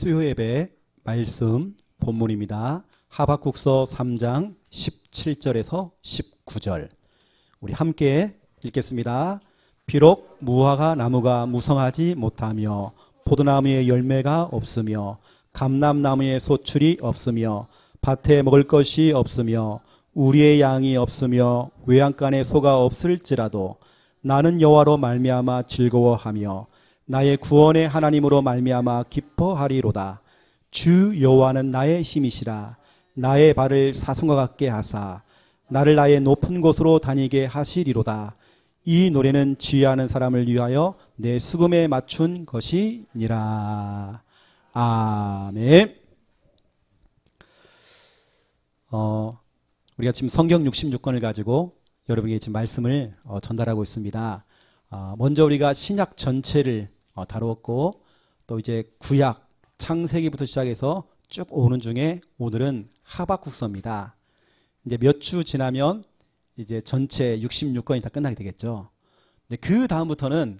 수요예배 말씀 본문입니다. 하박국서 3장 17절에서 19절 우리 함께 읽겠습니다. 비록 무화과 나무가 무성하지 못하며 포도나무에 열매가 없으며 감람나무에 소출이 없으며 밭에 먹을 것이 없으며 우리의 양이 없으며 외양간에 소가 없을지라도 나는 여호와로 말미암아 즐거워하며 나의 구원의 하나님으로 말미암아 기뻐하리로다. 주 여호와는 나의 힘이시라. 나의 발을 사슴과 같게 하사 나를 나의 높은 곳으로 다니게 하시리로다. 이 노래는 지혜하는 사람을 위하여 내 수금에 맞춘 것이니라. 아멘. 우리가 지금 성경 66권을 가지고 여러분에게 지금 말씀을 전달하고 있습니다. 먼저 우리가 신약 전체를 다루었고 또 이제 구약 창세기부터 시작해서 쭉 오는 중에 오늘은 하박국서입니다. 이제 몇 주 지나면 이제 전체 66권이 다 끝나게 되겠죠. 그 다음부터는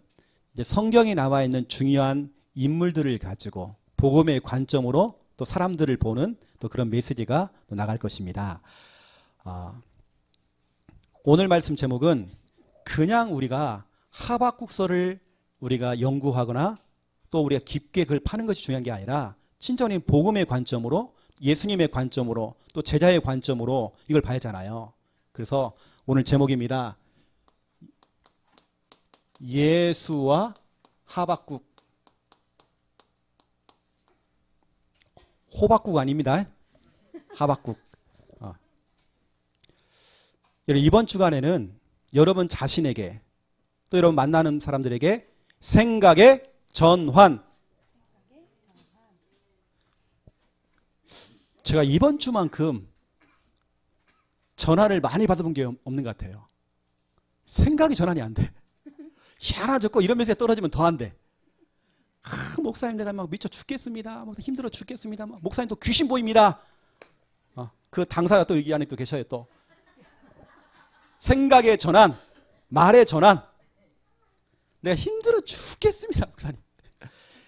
이제 성경에 나와 있는 중요한 인물들을 가지고 복음의 관점으로 또 사람들을 보는 또 그런 메시지가 또 나갈 것입니다. 오늘 말씀 제목은 그냥 우리가 하박국서를 우리가 연구하거나 또 우리가 깊게 그걸 파는 것이 중요한 게 아니라 진정한 복음의 관점으로 예수님의 관점으로 또 제자의 관점으로 이걸 봐야 하잖아요. 그래서 오늘 제목입니다. 예수와 하박국. 호박국 아닙니다. 하박국. 이번 주간에는 여러분 자신에게 또 여러분 만나는 사람들에게 생각의 전환. 제가 이번 주만큼 전환을 많이 받아본 게 없는 것 같아요. 생각이 전환이 안 돼. 희한하죠. 이런 메시지가 떨어지면 더 안 돼. 목사님 내가 막 미쳐 죽겠습니다. 힘들어 죽겠습니다. 목사님 또 귀신 보입니다. 그 당사자 또 여기 안에 또 계셔요. 또 생각의 전환, 말의 전환. 내가 힘들어 죽겠습니다. 목사님.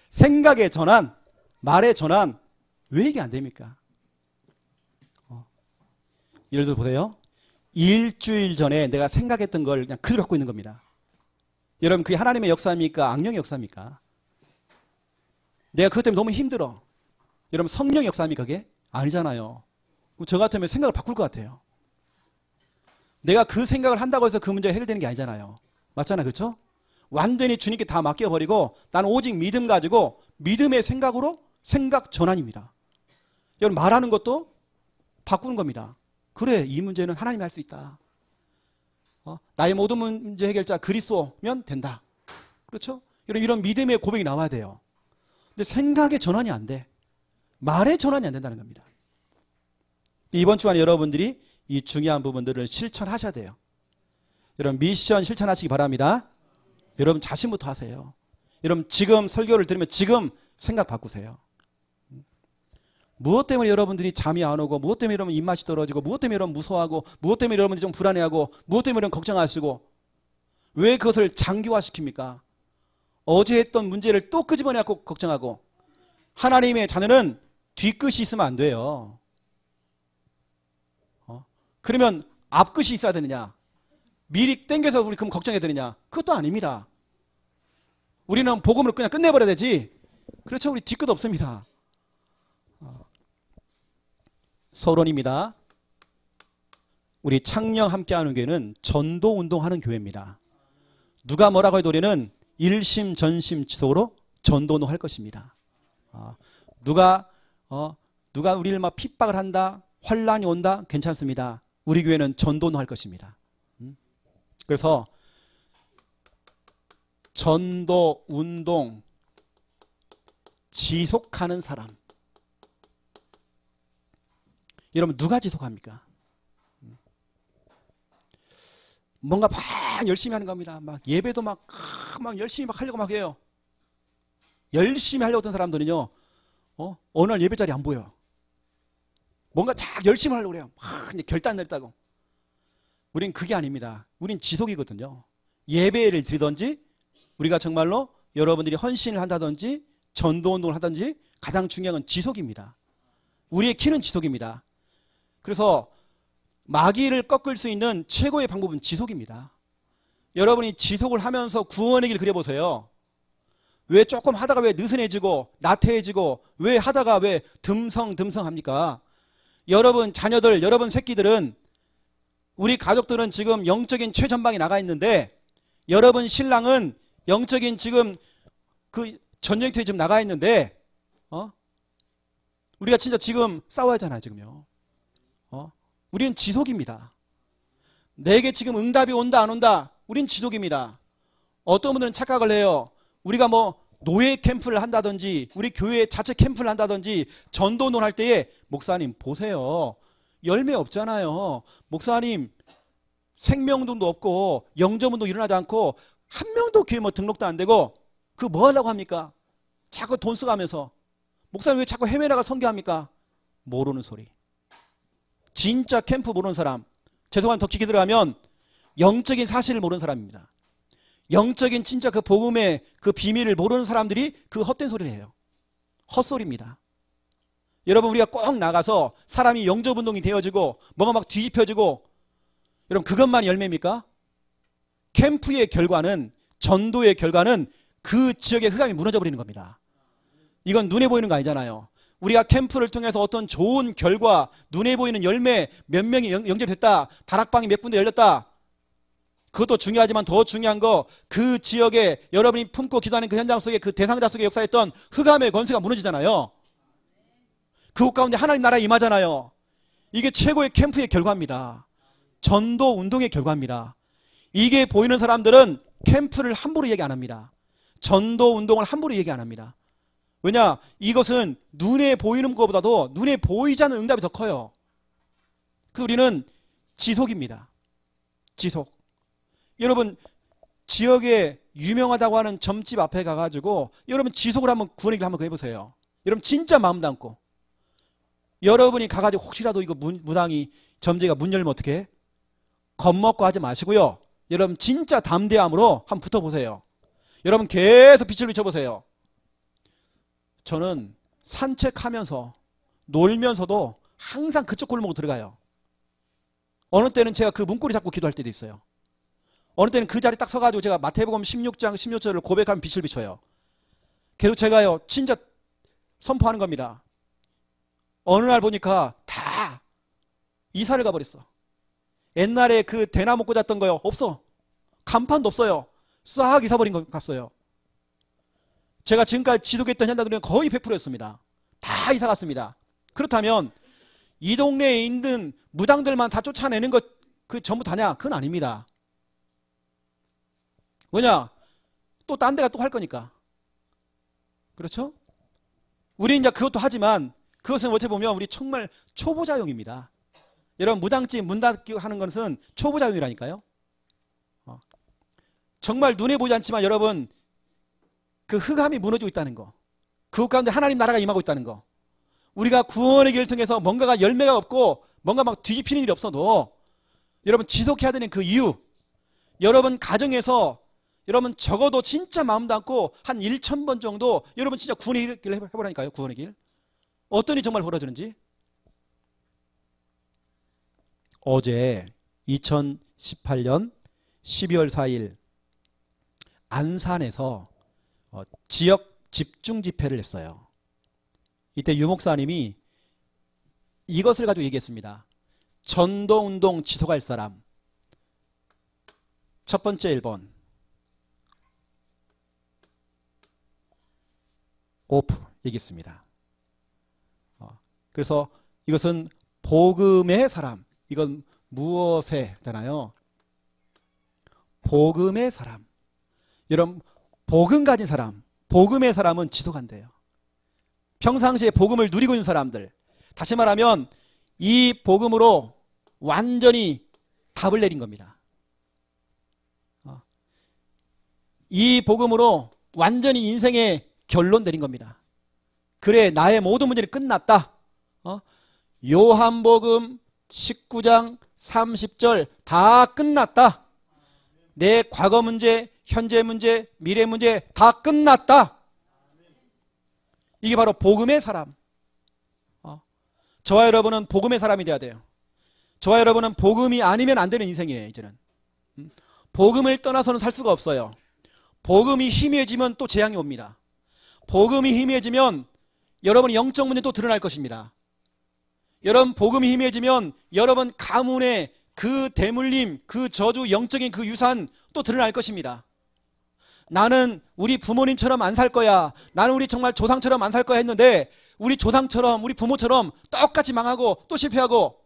생각의 전환, 말의 전환. 왜 이게 안 됩니까? 예를 들어 보세요. 일주일 전에 내가 생각했던 걸 그냥 그대로 갖고 있는 겁니다. 여러분 그게 하나님의 역사입니까? 악령의 역사입니까? 내가 그것 때문에 너무 힘들어. 여러분 성령의 역사입니까? 그게? 아니잖아요. 저 같으면 생각을 바꿀 것 같아요. 내가 그 생각을 한다고 해서 그 문제가 해결되는 게 아니잖아요. 맞잖아요. 그렇죠? 완전히 주님께 다 맡겨버리고 나는 오직 믿음 가지고 믿음의 생각으로 생각 전환입니다. 여러분 말하는 것도 바꾸는 겁니다. 그래 이 문제는 하나님이 할 수 있다. 나의 모든 문제 해결자 그리스도면 된다. 그렇죠? 이런 믿음의 고백이 나와야 돼요. 근데 생각의 전환이 안 돼. 말의 전환이 안 된다는 겁니다. 이번 주간에 여러분들이 이 중요한 부분들을 실천하셔야 돼요. 여러분 미션 실천하시기 바랍니다. 여러분 자신부터 하세요. 여러분 지금 설교를 들으면 지금 생각 바꾸세요. 무엇 때문에 여러분들이 잠이 안 오고 무엇 때문에 여러분 입맛이 떨어지고 무엇 때문에 여러분 무서워하고 무엇 때문에 여러분들이 좀 불안해하고 무엇 때문에 여러분 걱정하시고 왜 그것을 장기화시킵니까? 어제 했던 문제를 또 끄집어내고 걱정하고 하나님의 자녀는 뒤끝이 있으면 안 돼요. 그러면 앞끝이 있어야 되느냐? 미리 땡겨서 우리 그럼 걱정해야 되느냐? 그것도 아닙니다. 우리는 복음을 그냥 끝내버려야 되지. 그렇죠? 우리 뒤끝 없습니다. 서론입니다. 우리 창녕 함께하는 교회는 전도 운동하는 교회입니다. 누가 뭐라고 해도 우리는 일심전심지속으로 전도 운동할 것입니다. 누가 우리를 막 핍박을 한다, 환란이 온다, 괜찮습니다. 우리 교회는 전도 운동할 것입니다. 그래서 전도 운동 지속하는 사람. 여러분 누가 지속합니까? 뭔가 막 열심히 하는 겁니다. 막 예배도 막 열심히 막 하려고 막 해요. 열심히 하려고 했던 사람들은요, 어느 날 예배 자리 안 보여. 뭔가 쫙 열심히 하려고 그래요. 이제 결단 냈다고. 우린 그게 아닙니다. 우린 지속이거든요. 예배를 드리든지 우리가 정말로 여러분들이 헌신을 한다든지 전도운동을 하든지 가장 중요한 건 지속입니다. 우리의 키는 지속입니다. 그래서 마귀를 꺾을 수 있는 최고의 방법은 지속입니다. 여러분이 지속을 하면서 구원의 길 그려보세요. 왜 조금 하다가 왜 느슨해지고 나태해지고 왜 하다가 왜 듬성듬성합니까? 여러분 자녀들, 여러분 새끼들은, 우리 가족들은 지금 영적인 최전방에 나가 있는데, 여러분 신랑은 영적인 지금 그 전쟁터에 지금 나가 있는데, 우리가 진짜 지금 싸워야 하잖아요, 지금요. 우리는 지속입니다. 내게 지금 응답이 온다 안 온다, 우린 지속입니다. 어떤 분들은 착각을 해요. 우리가 뭐 노예 캠프를 한다든지 우리 교회 자체 캠프를 한다든지 전도논 할 때에, 목사님 보세요, 열매 없잖아요. 목사님 생명운동도 없고 영접운동 일어나지 않고 한 명도 교회 뭐 등록도 안 되고, 그 뭐 하려고 합니까? 자꾸 돈 써가면서. 목사님 왜 자꾸 해외 나가 선교합니까? 모르는 소리. 진짜 캠프 모르는 사람, 죄송한 더 깊게 들어가면 영적인 사실을 모르는 사람입니다. 영적인 진짜 그 복음의 그 비밀을 모르는 사람들이 그 헛된 소리를 해요. 헛소리입니다. 여러분, 우리가 꼭 나가서 사람이 영접운동이 되어지고 뭔가 막 뒤집혀지고, 여러분 그것만 열매입니까? 캠프의 결과는, 전도의 결과는 그 지역의 흑암이 무너져 버리는 겁니다. 이건 눈에 보이는 거 아니잖아요. 우리가 캠프를 통해서 어떤 좋은 결과, 눈에 보이는 열매, 몇 명이 영접됐다, 다락방이 몇 군데 열렸다, 그것도 중요하지만 더 중요한 거, 그 지역에 여러분이 품고 기도하는 그 현장 속에 그 대상자 속에 역사했던 흑암의 권세가 무너지잖아요. 그곳 가운데 하나님 나라에 임하잖아요. 이게 최고의 캠프의 결과입니다. 전도 운동의 결과입니다. 이게 보이는 사람들은 캠프를 함부로 얘기 안 합니다. 전도 운동을 함부로 얘기 안 합니다. 왜냐? 이것은 눈에 보이는 것보다도 눈에 보이지 않는 응답이 더 커요. 그래서 우리는 지속입니다. 지속. 여러분, 지역에 유명하다고 하는 점집 앞에 가가지고 여러분 지속을 한번 구원의 길 한번 해보세요. 여러분 진짜 마음 담고, 여러분이 가가지고 혹시라도 이거 무당이 점쟁이가 문 열면 어떻게 해? 겁먹고 하지 마시고요. 여러분 진짜 담대함으로 한번 붙어보세요. 여러분 계속 빛을 비춰보세요. 저는 산책하면서 놀면서도 항상 그쪽 골목으로 들어가요. 어느 때는 제가 그 문고리 잡고 기도할 때도 있어요. 어느 때는 그 자리 딱 서가지고 제가 마태복음 16장 16절을 고백하면 빛을 비춰요. 계속 제가요 진짜 선포하는 겁니다. 어느 날 보니까 다 이사를 가버렸어. 옛날에 그 대나무 꽂았던 거요 없어. 간판도 없어요. 싹 이사 버린 것 같어요. 제가 지금까지 지속했던 현장들은 거의 100%였습니다. 다 이사 갔습니다. 그렇다면 이 동네에 있는 무당들만 다 쫓아내는 것 그 전부 다냐? 그건 아닙니다. 왜냐? 또 딴 데가 또 할 거니까. 그렇죠? 우리 이제 그것도 하지만 그것은 어떻게 보면 우리 정말 초보자용입니다. 여러분 무당집 문 닫기 하는 것은 초보자용이라니까요. 정말 눈에 보이지 않지만 여러분 그 흑암이 무너지고 있다는 거, 그것 가운데 하나님 나라가 임하고 있다는 거, 우리가 구원의 길을 통해서 뭔가가 열매가 없고 뭔가 막 뒤집히는 일이 없어도 여러분 지속해야 되는 그 이유, 여러분 가정에서 여러분 적어도 진짜 마음 담고 한 1,000번 정도 여러분 진짜 구원의 길을 해보라니까요. 구원의 길. 어떤 일이 정말 벌어지는지. 어제 2018년 12월 4일 안산에서 지역 집중 집회를 했어요. 이때 유 목사님이 이것을 가지고 얘기했습니다. 전도운동 지속할 사람. 첫 번째 1번 오프 얘기했습니다. 그래서 이것은 복음의 사람, 이건 무엇에잖아요. 복음의 사람. 여러분 복음 가진 사람, 복음의 사람은 지속한대요. 평상시에 복음을 누리고 있는 사람들, 다시 말하면 이 복음으로 완전히 답을 내린 겁니다. 이 복음으로 완전히 인생의 결론 내린 겁니다. 그래 나의 모든 문제는 끝났다. 요한복음 19장 30절 다 끝났다. 내 과거 문제, 현재 문제, 미래 문제 다 끝났다. 이게 바로 복음의 사람. 저와 여러분은 복음의 사람이 돼야 돼요. 저와 여러분은 복음이 아니면 안 되는 인생이에요. 이제는 복음을 떠나서는 살 수가 없어요. 복음이 희미해지면 또 재앙이 옵니다. 복음이 희미해지면 여러분의 영적 문제 또 드러날 것입니다. 여러분 복음이 희미해지면 여러분 가문의 그 대물림, 그 저주, 영적인 그 유산 또 드러날 것입니다. 나는 우리 부모님처럼 안 살 거야. 나는 우리 정말 조상처럼 안 살 거야 했는데 우리 조상처럼 우리 부모처럼 똑같이 망하고 또 실패하고.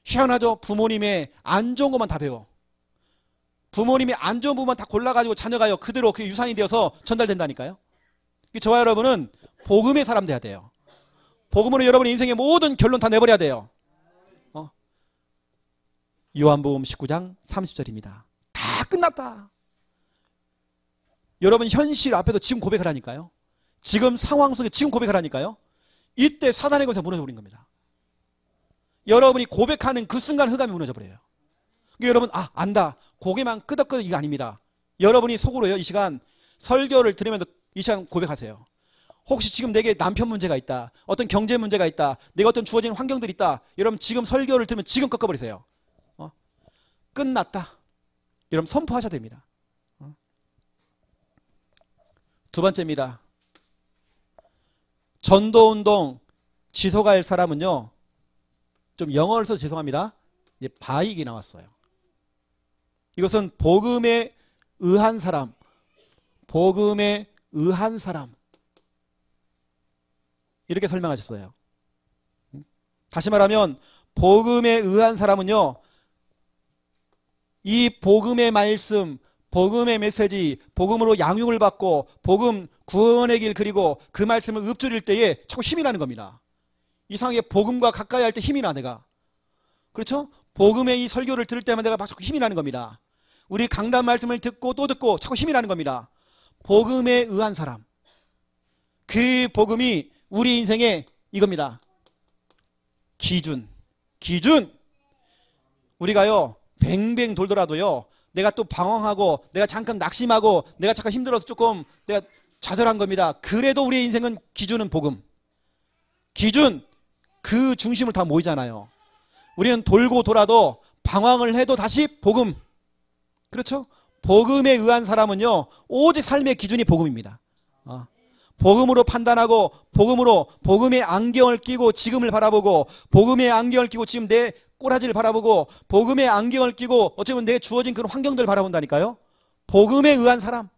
희한하죠. 부모님의 안 좋은 것만 다 배워. 부모님이 안 좋은 부분만 다 골라가지고 자녀가요 그대로 그 유산이 되어서 전달된다니까요. 저와 여러분은 복음의 사람 돼야 돼요. 복음으로 여러분의 인생의 모든 결론 다 내버려야 돼요. 요한복음 19장 30절입니다. 다 끝났다. 여러분 현실 앞에서 지금 고백하라니까요. 지금 상황 속에 지금 고백하라니까요. 이때 사단의 권세가 무너져버린 겁니다. 여러분이 고백하는 그 순간 흑암이 무너져버려요. 그러니까 여러분 안다. 고개만 끄덕끄덕 이거 아닙니다. 여러분이 속으로요 이 시간 설교를 들으면서 이 시간 고백하세요. 혹시 지금 내게 남편 문제가 있다. 어떤 경제 문제가 있다. 내가 어떤 주어진 환경들이 있다. 여러분 지금 설교를 들으면 지금 꺾어버리세요. 끝났다. 여러분 선포하셔야 됩니다. 두 번째입니다. 전도운동 지속할 사람은요. 좀 영어를 써서 죄송합니다. 바익이 나왔어요. 이것은 복음에 의한 사람. 복음에 의한 사람. 이렇게 설명하셨어요. 다시 말하면 복음에 의한 사람은요. 이 복음의 말씀, 복음의 메시지, 복음으로 양육을 받고 복음 구원의 길 그리고 그 말씀을 읊조릴 때에 자꾸 힘이 나는 겁니다. 이상하게 복음과 가까이 할 때 힘이 나 내가. 그렇죠? 복음의 이 설교를 들을 때만 내가 막 자꾸 힘이 나는 겁니다. 우리 강단 말씀을 듣고 또 듣고 자꾸 힘이 나는 겁니다. 복음에 의한 사람. 그 복음이 우리 인생의 이겁니다. 기준. 우리가요 뱅뱅 돌더라도요 내가 또 방황하고 내가 잠깐 낙심하고 내가 잠깐 힘들어서 조금 내가 좌절한 겁니다. 그래도 우리의 인생은 기준은 복음. 기준 그 중심을 다 모이잖아요. 우리는 돌고 돌아도 방황을 해도 다시 복음. 그렇죠? 복음에 의한 사람은요 오직 삶의 기준이 복음입니다. 복음으로 판단하고 복음으로 복음의 안경을 끼고 지금을 바라보고 복음의 안경을 끼고 지금 내 꼬라지를 바라보고 복음의 안경을 끼고 어쩌면 내 주어진 그런 환경들을 바라본다니까요. 복음에 의한 사람.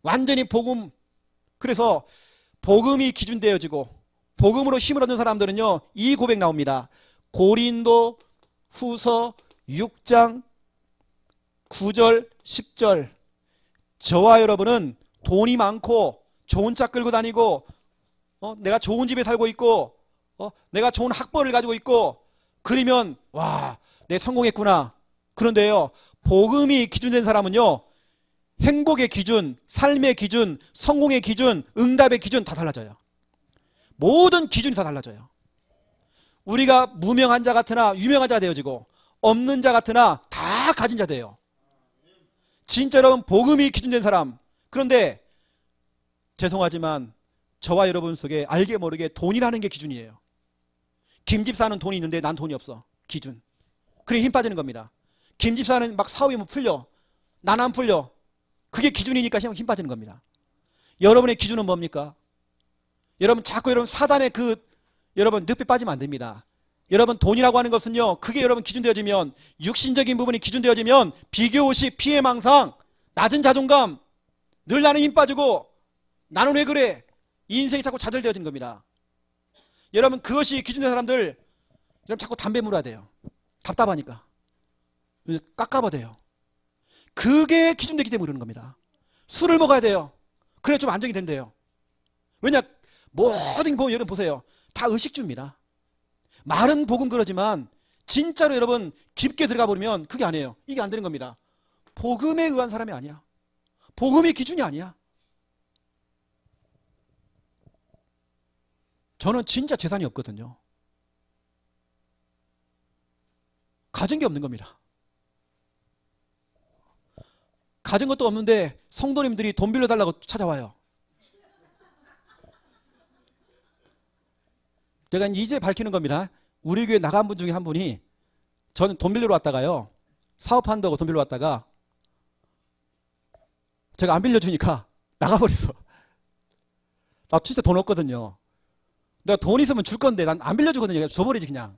완전히 복음. 그래서 복음이 기준되어지고 복음으로 힘을 얻는 사람들은요 이 고백 나옵니다. 고린도 후서 6장 9절 10절. 저와 여러분은 돈이 많고 좋은 차 끌고 다니고 내가 좋은 집에 살고 있고 내가 좋은 학벌을 가지고 있고 그러면 와, 내 성공했구나. 그런데요 복음이 기준된 사람은요 행복의 기준, 삶의 기준, 성공의 기준, 응답의 기준 다 달라져요. 모든 기준이 다 달라져요. 우리가 무명한 자 같으나 유명한 자가 되어지고 없는 자 같으나 다 가진 자 돼요. 진짜 여러분 복음이 기준된 사람. 그런데 죄송하지만 저와 여러분 속에 알게 모르게 돈이라는 게 기준이에요. 김집사는 돈이 있는데 난 돈이 없어. 기준. 그래 힘 빠지는 겁니다. 김집사는 막 사업이 뭐 풀려. 난 안 풀려. 그게 기준이니까 힘 빠지는 겁니다. 여러분의 기준은 뭡니까? 여러분 자꾸 여러분 사단의 여러분 늪에 빠지면 안 됩니다. 여러분 돈이라고 하는 것은요 그게 여러분 기준되어지면 육신적인 부분이 기준되어지면 비교의식, 피해망상, 낮은 자존감, 늘 나는 힘 빠지고 나는 왜 그래? 이 인생이 자꾸 좌절되어진 겁니다. 여러분 그것이 기준된 사람들 여러분 자꾸 담배 물어야 돼요. 답답하니까 깎아봐 돼요. 그게 기준되기 때문에 그러는 겁니다. 술을 먹어야 돼요. 그래 좀 안정이 된대요. 왜냐 모든 거 여러분 보세요. 다 의식주입니다. 말은 복음 그러지만 진짜로 여러분 깊게 들어가 보면 그게 아니에요. 이게 안 되는 겁니다. 복음에 의한 사람이 아니야. 복음이 기준이 아니야. 저는 진짜 재산이 없거든요. 가진 게 없는 겁니다. 가진 것도 없는데 성도님들이 돈 빌려달라고 찾아와요. 제가 이제 밝히는 겁니다. 우리 교회 나간 분 중에 한 분이 저는 돈 빌리러 왔다가요. 사업한다고 돈 빌리러 왔다가 제가 안 빌려주니까 나가버렸어. 나 진짜 돈 없거든요. 내가 돈 있으면 줄 건데 난 안 빌려주거든요. 줘버리지 그냥.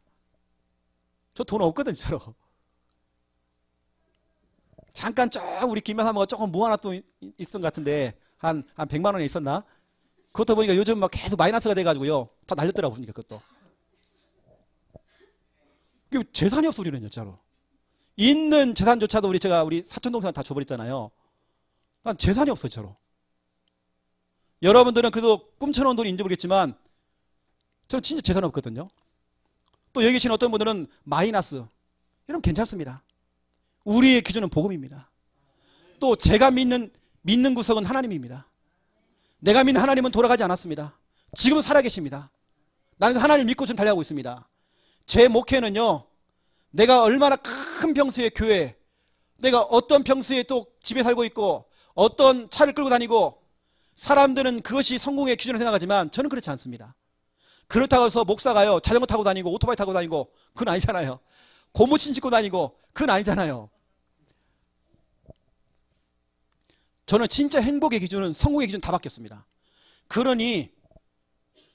저 돈 없거든 진짜로. 잠깐 우리 김만 사모가 조금 모아놨던 있었던 것 같은데 한 100만 원에 있었나? 그것도 보니까 요즘 막 계속 마이너스가 돼가지고요. 다 날렸더라고 보니까 그것도. 이게 재산이 없어 우리는요 진짜로. 있는 재산조차도 우리 사촌 동생한테 다 줘버렸잖아요. 난 재산이 없어 진짜로. 여러분들은 그래도 꿈쳐놓은 돈이 인지 모르겠지만 저는 진짜 재산 없거든요. 또 여기 계신 어떤 분들은 마이너스. 이러면 괜찮습니다. 우리의 기준은 복음입니다. 또 제가 믿는 구석은 하나님입니다. 내가 믿는 하나님은 돌아가지 않았습니다. 지금은 살아계십니다. 나는 하나님을 믿고 지금 달려가고 있습니다. 제 목회는요, 내가 얼마나 큰 평수의 교회, 내가 어떤 평수에 또 집에 살고 있고 어떤 차를 끌고 다니고 사람들은 그것이 성공의 기준을 생각하지만 저는 그렇지 않습니다. 그렇다고 해서 목사가요 자전거 타고 다니고 오토바이 타고 다니고 그건 아니잖아요. 고무신 신고 다니고 그건 아니잖아요. 저는 진짜 행복의 기준은 성공의 기준 다 바뀌었습니다. 그러니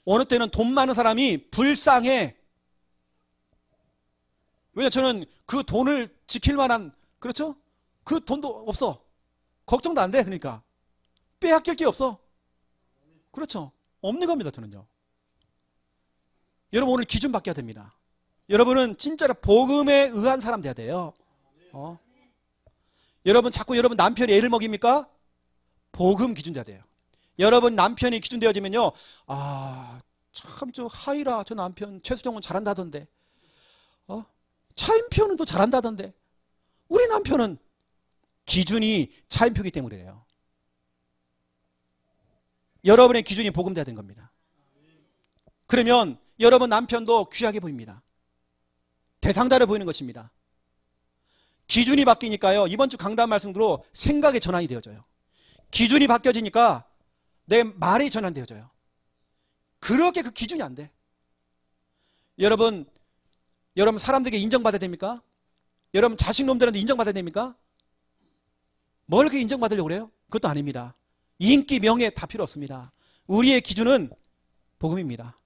어느 때는 돈 많은 사람이 불쌍해. 왜냐 저는 그 돈을 지킬 만한 그렇죠? 그 돈도 없어. 걱정도 안 돼. 그러니까 빼앗길 게 없어. 그렇죠? 없는 겁니다. 저는요. 여러분 오늘 기준 바뀌어야 됩니다. 여러분은 진짜로 복음에 의한 사람 돼야 돼요. 여러분 자꾸 여러분 남편이 애를 먹입니까? 복음 기준 돼야 돼요. 여러분 남편이 기준 되어지면요. 참 저 하이라 저 남편 최수정은 잘한다던데. 차인표는 또 잘한다던데. 우리 남편은 기준이 차인표이기 때문이래요. 여러분의 기준이 복음 돼야 되는 겁니다. 그러면 여러분 남편도 귀하게 보입니다. 대상자를 보이는 것입니다. 기준이 바뀌니까요. 이번 주 강단 말씀으로 생각의 전환이 되어져요. 기준이 바뀌어지니까 내 말이 전환되어져요. 그렇게 그 기준이 안 돼. 여러분 사람들에게 인정받아야 됩니까? 여러분 자식놈들한테 인정받아야 됩니까? 뭘 그렇게 인정받으려고 그래요? 그것도 아닙니다. 인기, 명예 다 필요 없습니다. 우리의 기준은 복음입니다.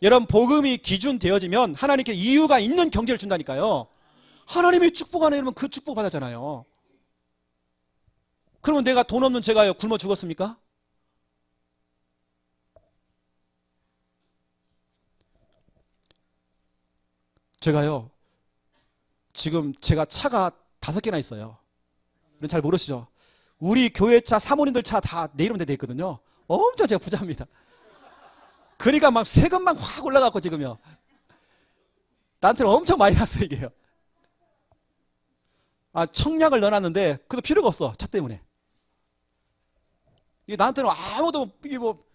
여러분 복음이 기준 되어지면 하나님께 이유가 있는 경제를 준다니까요. 하나님이 축복하네 이러면 그 축복 받았잖아요. 그러면 내가 돈 없는 제가요 굶어 죽었습니까? 제가요 지금 제가 차가 5개나 있어요. 잘 모르시죠? 우리 교회 차 사모님들 차 다 내 이름 돼 있거든요. 엄청 제가 부자입니다. 그러니까 막 세금만 확 올라갔고 지금요. 나한테는 엄청 많이 났어요 이게요. 청약을 넣어놨는데 그것도 필요가 없어. 차 때문에. 이게 나한테는 아무도 이게 뭐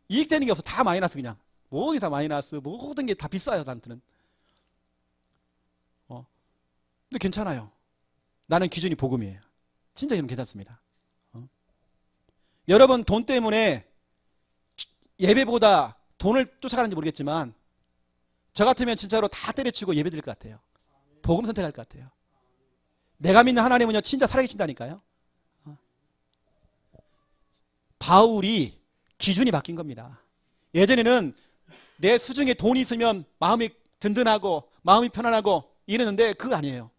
이익되는 게 없어. 다 마이너스 그냥. 모든 게 다 마이너스. 모든 게 다 비싸요 나한테는. 근데 괜찮아요. 나는 기준이 복음이에요. 진짜 이러면 괜찮습니다. 여러분 돈 때문에 예배보다 돈을 쫓아가는지 모르겠지만 저 같으면 진짜로 다 때려치고 예배 드릴 것 같아요. 복음 선택할 것 같아요. 내가 믿는 하나님은요 진짜 살아계신다니까요. 바울이 기준이 바뀐 겁니다. 예전에는 내 수중에 돈이 있으면 마음이 든든하고 마음이 편안하고 이러는데 그거 아니에요.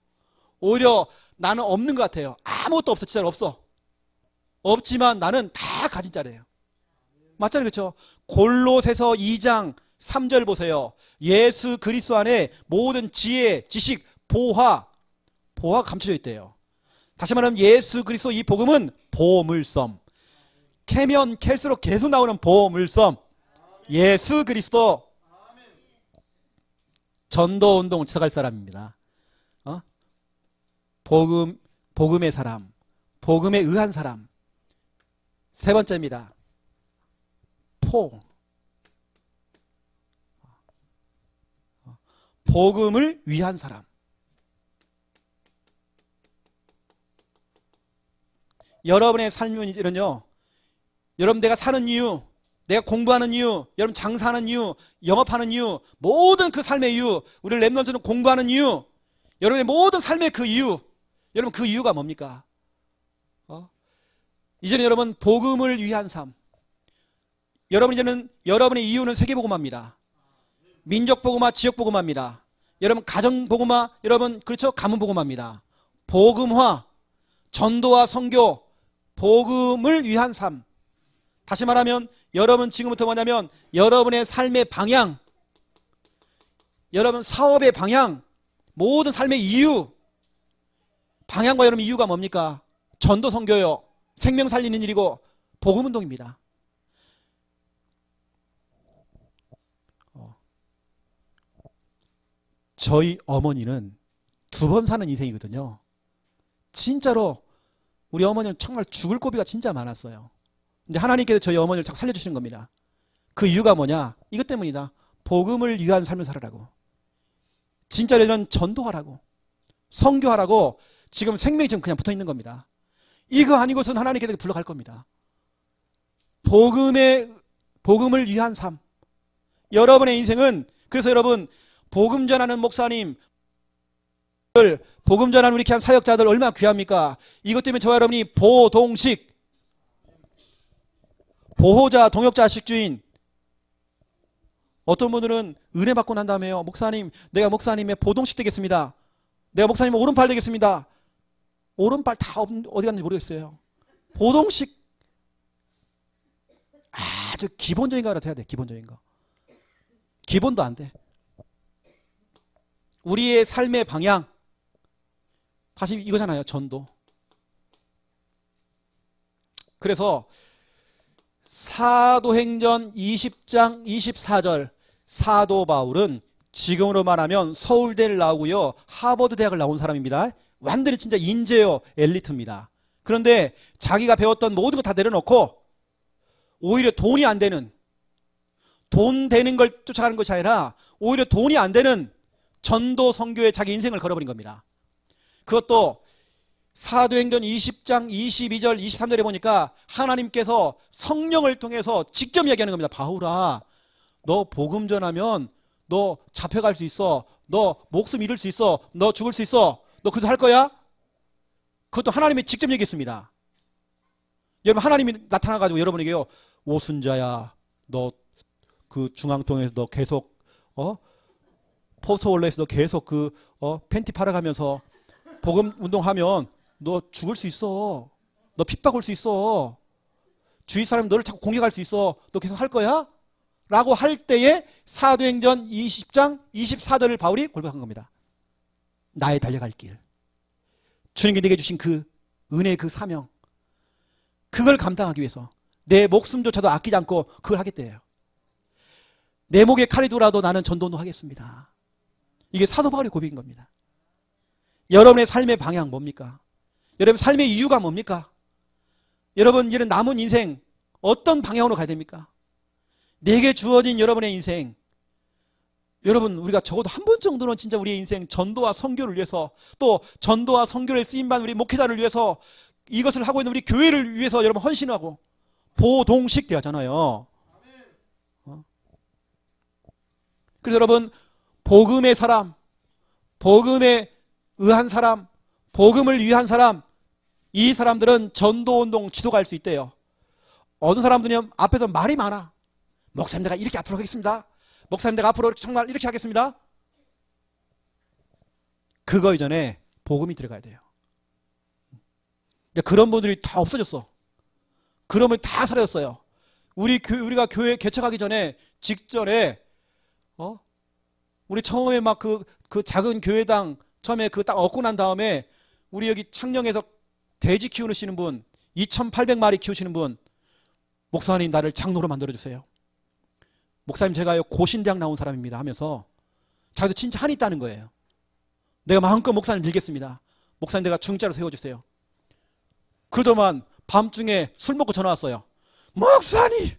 오히려 나는 없는 것 같아요. 아무것도 없어. 진짜로 없어. 없지만 나는 다 가진 자래요. 맞잖아요. 그렇죠? 골로새서 2장 3절 보세요. 예수 그리스도 안에 모든 지혜, 지식, 보화가 감춰져 있대요. 다시 말하면 예수 그리스도 이 복음은 보물섬. 캐면 캘수록 계속 나오는 보물섬. 예수 그리스도 전도운동 지속할 사람입니다. 복음의 사람, 복음에 의한 사람. 세 번째입니다. 복음을 위한 사람. 여러분의 삶은 이런요. 여러분 내가 사는 이유, 내가 공부하는 이유, 여러분 장사하는 이유, 영업하는 이유, 모든 그 삶의 이유, 우리 렘넌트는 공부하는 이유, 여러분의 모든 삶의 그 이유, 여러분 그 이유가 뭡니까? 이제는 여러분 복음을 위한 삶. 여러분 이제는 여러분의 이유는 세계복음화입니다. 민족복음화, 지역복음화입니다. 여러분 가정복음화, 여러분 그렇죠? 가문복음화입니다. 복음화, 전도와 선교, 복음을 위한 삶. 다시 말하면 여러분 지금부터 뭐냐면 여러분의 삶의 방향, 여러분 사업의 방향, 모든 삶의 이유, 방향과 여러분 이유가 뭡니까? 전도 선교요, 생명 살리는 일이고 복음운동입니다. 저희 어머니는 2번 사는 인생이거든요. 진짜로 우리 어머니는 정말 죽을 고비가 진짜 많았어요. 근데 하나님께서 저희 어머니를 자꾸 살려주시는 겁니다. 그 이유가 뭐냐? 이것 때문이다. 복음을 위한 삶을 살아라고. 진짜로 이런 전도하라고, 선교하라고 지금 생명이 지금 그냥 붙어있는 겁니다. 이거 아니고선 하나님께서 불러갈 겁니다. 복음을 위한 삶. 여러분의 인생은, 그래서 여러분 복음 전하는 목사님, 복음 전하는 우리 귀한 사역자들 얼마나 귀합니까? 이것 때문에 저와 여러분이 보동식, 보호자, 동역자, 식주인. 어떤 분들은 은혜 받고 난 다음에요, 목사님, 내가 목사님의 보동식 되겠습니다. 내가 목사님의 오른팔 되겠습니다. 오른팔 다 어디 갔는지 모르겠어요. 보동식. 아주 기본적인 거라도 해야 돼. 기본적인 거. 기본도 안 돼. 우리의 삶의 방향, 다시 이거잖아요. 전도. 그래서 사도행전 20장 24절, 사도 바울은 지금으로 말하면 서울대를 나오고요, 하버드 대학을 나온 사람입니다. 완전히 진짜 인재요, 엘리트입니다. 그런데 자기가 배웠던 모든 거 다 내려놓고 오히려 돈이 안 되는, 돈 되는 걸 쫓아가는 것이 아니라 오히려 돈이 안 되는 전도 선교에 자기 인생을 걸어버린 겁니다. 그것도 사도행전 20장 22절 23절에 보니까 하나님께서 성령을 통해서 직접 이야기하는 겁니다. 바울아, 너 복음 전하면 너 잡혀갈 수 있어. 너 목숨 잃을 수 있어. 너 죽을 수 있어. 너 그것도 할 거야? 그것도 하나님이 직접 얘기했습니다. 여러분, 하나님이 나타나가지고 여러분에게요, 오순자야, 너 그 중앙동에서 너 계속 포스터월로에서 너 계속 팬티 팔아가면서 복음 운동하면 너 죽을 수 있어. 너 핍박올 수 있어. 주위 사람이 너를 자꾸 공격할 수 있어. 너 계속 할 거야? 라고 할 때에 사도행전 20장 24절을 바울이 고백한 겁니다. 나의 달려갈 길, 주님께 내게 주신 그 은혜의 그 사명, 그걸 감당하기 위해서 내 목숨조차도 아끼지 않고 그걸 하겠대요. 내 목에 칼이 돌아도 나는 전도도 하겠습니다. 이게 사도 바울의 고백인 겁니다. 여러분의 삶의 방향 뭡니까? 여러분 삶의 이유가 뭡니까? 여러분 이제는 남은 인생 어떤 방향으로 가야 됩니까? 내게 주어진 여러분의 인생, 여러분 우리가 적어도 한 번 정도는 진짜 우리의 인생 전도와 선교를 위해서, 또 전도와 선교를 쓰임받은 우리 목회자를 위해서, 이것을 하고 있는 우리 교회를 위해서 여러분 헌신하고 보동식 되었잖아요. 그래서 여러분 복음의 사람, 복음에 의한 사람, 복음을 위한 사람, 이 사람들은 전도운동 지도가 할 수 있대요. 어떤 사람들은 앞에서 말이 많아. 목사님 내가 이렇게 앞으로 하겠습니다. 목사님 내가 앞으로 정말 이렇게 하겠습니다. 그거 이전에 복음이 들어가야 돼요. 그런 분들이 다 없어졌어. 그런 분이 다 사라졌어요. 우리가 교회 개척하기 전에, 직전에 우리 처음에 막 그 작은 교회당 처음에 그 딱 얻고 난 다음에 우리 여기 창녕에서 돼지 키우시는 분, 2,800마리 키우시는 분, 목사님 나를 장로로 만들어주세요. 목사님 제가요 고신대학 나온 사람입니다 하면서 자기도 진짜 한이 있다는 거예요. 내가 마음껏 목사님 밀겠습니다. 목사님 내가 중자로 세워주세요. 그러더만 밤중에 술 먹고 전화 왔어요. 목사님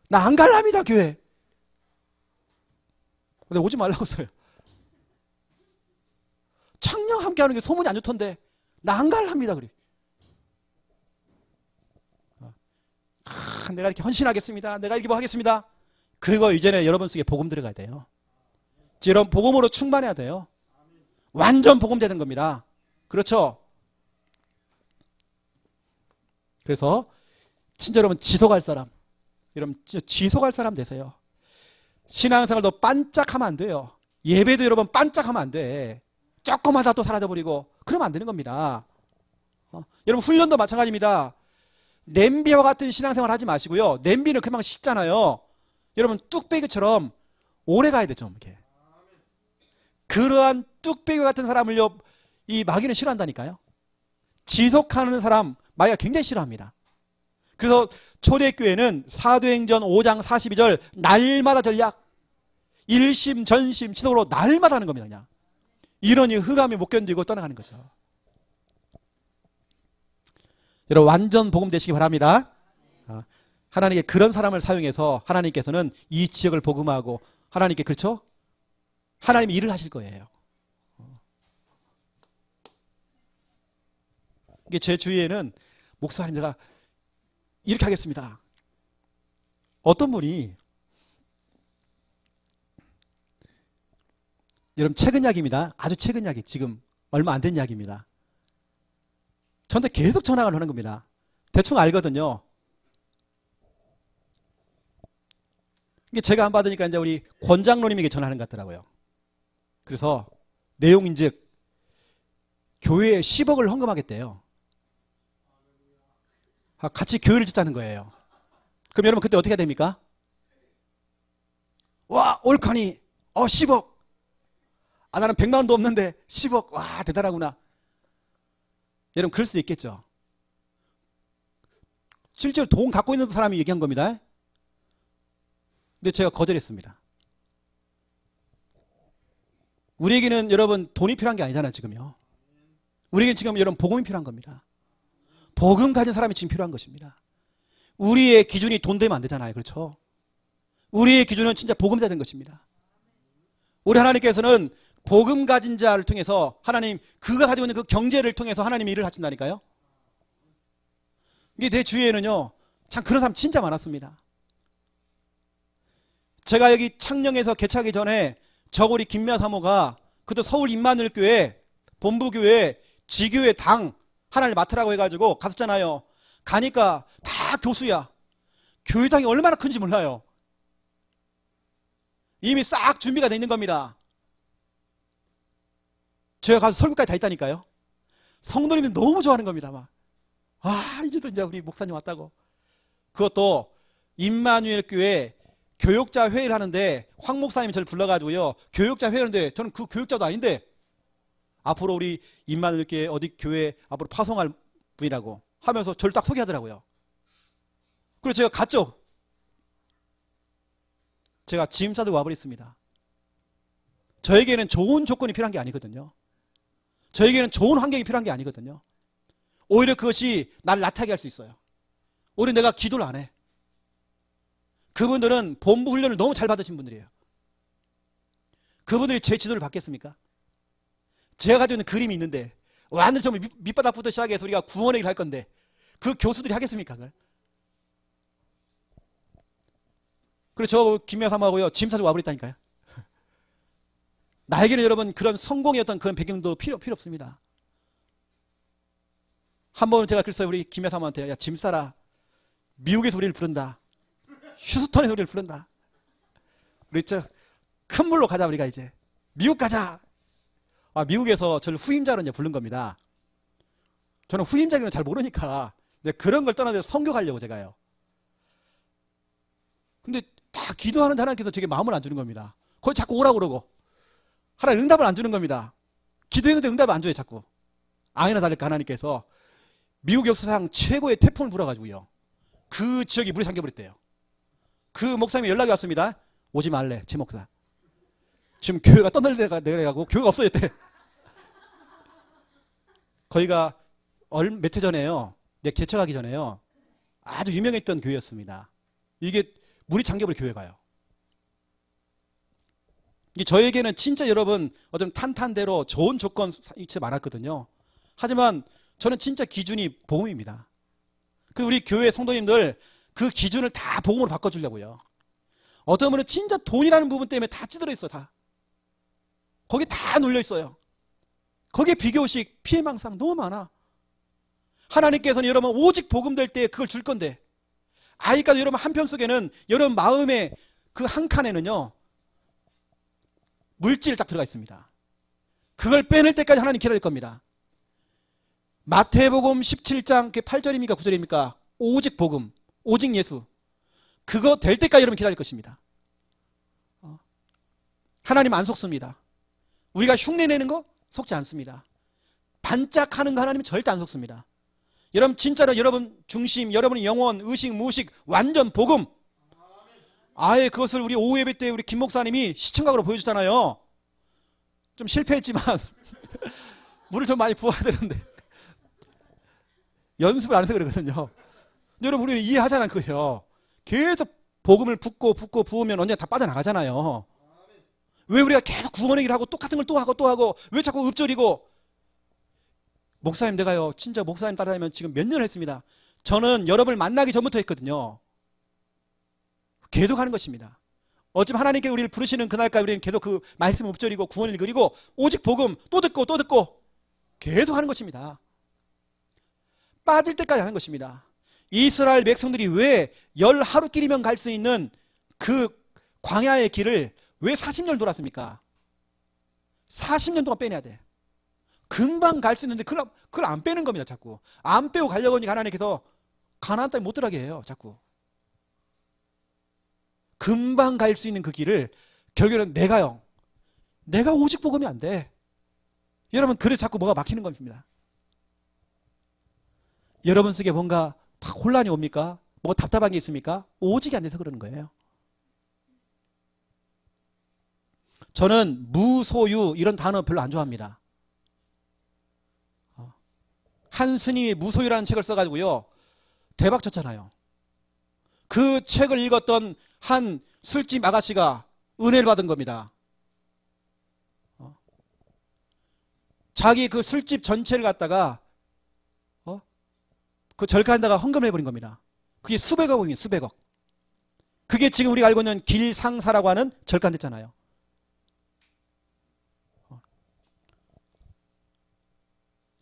나 안 갈랍니다 교회. 근데 오지 말라고 했어요. 창녕 함께 하는 게 소문이 안 좋던데 나 안 갈랍니다 그래. 내가 이렇게 헌신하겠습니다. 내가 이렇게 뭐 하겠습니다. 그거 이전에 여러분 속에 복음 들어가야 돼요. 여러분 복음으로 충만해야 돼요. 완전 복음 되는 겁니다. 그렇죠? 그래서 진짜 여러분 지속할 사람, 여러분 지속할 사람 되세요. 신앙생활도 반짝하면 안 돼요. 예배도 여러분 반짝하면 안 돼. 조금 하다 또 사라져버리고 그러면 안 되는 겁니다. 여러분 훈련도 마찬가지입니다. 냄비와 같은 신앙생활 하지 마시고요. 냄비는 금방 식잖아요. 여러분 뚝배기처럼 오래 가야 되죠. 이렇게. 그러한 뚝배기 같은 사람을요, 이 마귀는 싫어한다니까요. 지속하는 사람 마귀가 굉장히 싫어합니다. 그래서 초대교회는 사도행전 5장 42절 날마다 전략, 일심 전심 지속으로 날마다 하는 겁니다. 그냥 이러니 흑암이 못 견디고 떠나가는 거죠. 여러분 완전 복음 되시기 바랍니다. 하나님께 그런 사람을 사용해서 하나님께서는 이 지역을 복음하고 하나님께 그렇죠? 하나님이 일을 하실 거예요. 이게 제 주위에는 목사님 제가 이렇게 하겠습니다. 어떤 분이 여러분 최근 이야기입니다. 아주 최근 이야기 지금 얼마 안 된 이야기입니다. 저한테 계속 전화를 하는 겁니다. 대충 알거든요. 이게 제가 안 받으니까 이제 우리 권장로님에게 전화하는 것 같더라고요. 그래서 내용인즉 교회에 10억을 헌금하겠대요. 같이 교회를 짓자는 거예요. 그럼 여러분 그때 어떻게 해야 됩니까? 와 옳거니 10억. 나는 100만 원도 없는데 10억. 와 대단하구나. 여러분 그럴 수 있겠죠. 실제로 돈 갖고 있는 사람이 얘기한 겁니다. 근데 제가 거절했습니다. 우리에게는 여러분 돈이 필요한 게 아니잖아요. 지금요. 우리에게는 지금 여러분 복음이 필요한 겁니다. 복음 가진 사람이 지금 필요한 것입니다. 우리의 기준이 돈 되면 안 되잖아요. 그렇죠? 우리의 기준은 진짜 복음자 된 것입니다. 우리 하나님께서는 복음 가진 자를 통해서 하나님 그가 가지고 있는 그 경제를 통해서 하나님이 일을 하신다니까요. 이게 내 주위에는요 참 그런 사람 진짜 많았습니다. 제가 여기 창녕에서 개척하기 전에 저고리 김미아 사모가 그때 서울 임마누엘교회 본부교회 지교회 당 하나를 맡으라고 해가지고 갔었잖아요. 가니까 다 교수야. 교회당이 얼마나 큰지 몰라요. 이미 싹 준비가 돼 있는 겁니다. 제가 가서 설교까지 다 했다니까요. 성도님이 너무 좋아하는 겁니다. 막. 이제도 이제 우리 목사님 왔다고. 그것도 임마누엘 교회 교육자 회의를 하는데 황 목사님이 저를 불러가지고요. 교육자 회의하는데 저는 그 교육자도 아닌데 앞으로 우리 임마누엘 교회 어디 교회 앞으로 파송할 분이라고 하면서 저를 딱 소개하더라고요. 그래서 제가 갔죠. 제가 짐 싸들고 와버렸습니다. 저에게는 좋은 조건이 필요한 게 아니거든요. 저에게는 좋은 환경이 필요한 게 아니거든요. 오히려 그것이 나를 나타나게 할 수 있어요. 오히려 내가 기도를 안 해. 그분들은 본부 훈련을 너무 잘 받으신 분들이에요. 그분들이 제 지도를 받겠습니까? 제가 가지고 있는 그림이 있는데 완전 좀 밑바닥부터 시작해서 우리가 구원의 일을 할 건데 그 교수들이 하겠습니까? 그걸? 그래서 저 김미아 사모하고요 짐 싸고 와버렸다니까요. 나에게는 여러분 그런 성공의 어떤 그런 배경도 필요 없습니다. 한 번은 제가 그랬어요. 우리 김미아 사모한테 야 짐 싸라. 미국에서 우리를 부른다. 휴스턴에서 우리를 부른다. 우리 큰 물로 가자. 우리가 이제 미국 가자. 미국에서 저를 후임자로 이제 부른 겁니다. 저는 후임자기는 잘 모르니까 그런 걸 떠나서 선교 가려고 제가요. 근데 다 기도하는 하나님께서 제게 마음을 안 주는 겁니다. 거기 자꾸 오라고 그러고 하나님 응답을 안 주는 겁니다. 기도했는데 응답을 안 줘요. 자꾸. 아니나 다를까 하나님께서 미국 역사상 최고의 태풍을 불어가지고요. 그 지역이 물에 잠겨버렸대요. 그 목사님이 연락이 왔습니다. 오지 말래. 제 목사. 지금 교회가 떠내려가고 교회가 없어졌대. 거기가 몇 해 전에요. 개척하기 전에요. 아주 유명했던 교회였습니다. 이게 물이 잠겨버린 교회가요. 저에게는 진짜 여러분 어떤 탄탄대로 좋은 조건 진짜 많았거든요. 하지만 저는 진짜 기준이 복음입니다. 그 우리 교회 성도님들 그 기준을 다 복음으로 바꿔주려고요. 어떤 분은 진짜 돈이라는 부분 때문에 다 찌들어 있어. 다 거기 다 눌려 있어요. 거기에 비교식, 피해망상 너무 많아. 하나님께서는 여러분 오직 복음 될 때 그걸 줄 건데, 아직까지 여러분 한편 속에는 여러분 마음의 그 한 칸에는요 물질이 딱 들어가 있습니다. 그걸 빼낼 때까지 하나님 기다릴 겁니다. 마태복음 17장 8절입니까 9절입니까? 오직 복음, 오직 예수, 그거 될 때까지 여러분 기다릴 것입니다. 하나님 안 속습니다. 우리가 흉내내는 거 속지 않습니다. 반짝하는 거 하나님은 절대 안 속습니다. 여러분 진짜로 여러분 중심, 여러분의 영혼, 의식, 무의식 완전 복음. 아예 그것을 우리 오후 예배 때 우리 김 목사님이 시청각으로 보여주잖아요. 좀 실패했지만 물을 좀 많이 부어야 되는데 연습을 안 해서 그러거든요. 여러분 우리는 이해하잖아요. 그거요. 계속 복음을 붓고 부으면 언제 다 빠져나가잖아요. 왜 우리가 계속 구원얘기를 하고 똑같은 걸 또 하고 왜 자꾸 읊조리고. 목사님 내가요 진짜 목사님 따라다니면 지금 몇 년을 했습니다. 저는 여러분을 만나기 전부터 했거든요. 계속 하는 것입니다. 어차피 하나님께 우리를 부르시는 그날까지 우리는 계속 그 말씀 읊조리고 구원을 그리고 오직 복음 또 듣고 계속 하는 것입니다. 빠질 때까지 하는 것입니다. 이스라엘 백성들이 왜 10하루길이면 갈 수 있는 그 광야의 길을 왜 40년 돌았습니까? 40년 동안 빼내야 돼. 금방 갈 수 있는데 그걸 안 빼는 겁니다. 자꾸 안 빼고 가려고 하니까 하나님께서 가나안 땅에 못 들어가게 해요. 자꾸 금방 갈 수 있는 그 길을 결국에는 내가 오직 복음이 안 돼. 여러분 그래서 자꾸 뭐가 막히는 겁니다. 여러분 속에 뭔가 혼란이 옵니까? 뭐가 답답한 게 있습니까? 오직이 안 돼서 그러는 거예요. 저는 무소유 이런 단어 별로 안 좋아합니다. 한 스님이 무소유라는 책을 써가지고요 대박 쳤잖아요. 그 책을 읽었던 한 술집 아가씨가 은혜를 받은 겁니다. 자기 그 술집 전체를 갖다가 그 절간다가 헌금을 해버린 겁니다. 그게 수백억입니다. 수백억. 그게 지금 우리가 알고 있는 길상사라고 하는 절간됐잖아요.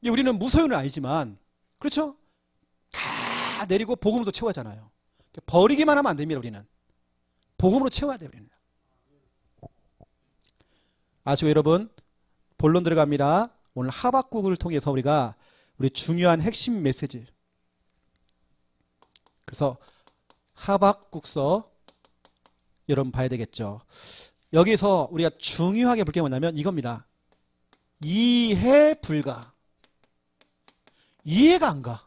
우리는 무소유는 아니지만 그렇죠? 다 내리고 복음으로 채워야잖아요. 버리기만 하면 안 됩니다. 우리는 복음으로 채워야 돼요. 우리는. 아시고 여러분 본론 들어갑니다. 오늘 하박국을 통해서 우리 중요한 핵심 메시지. 그래서 하박국서 여러분 봐야 되겠죠. 여기서 우리가 중요하게 볼 게 뭐냐면 이겁니다. 이해 불가. 이해가 안 가.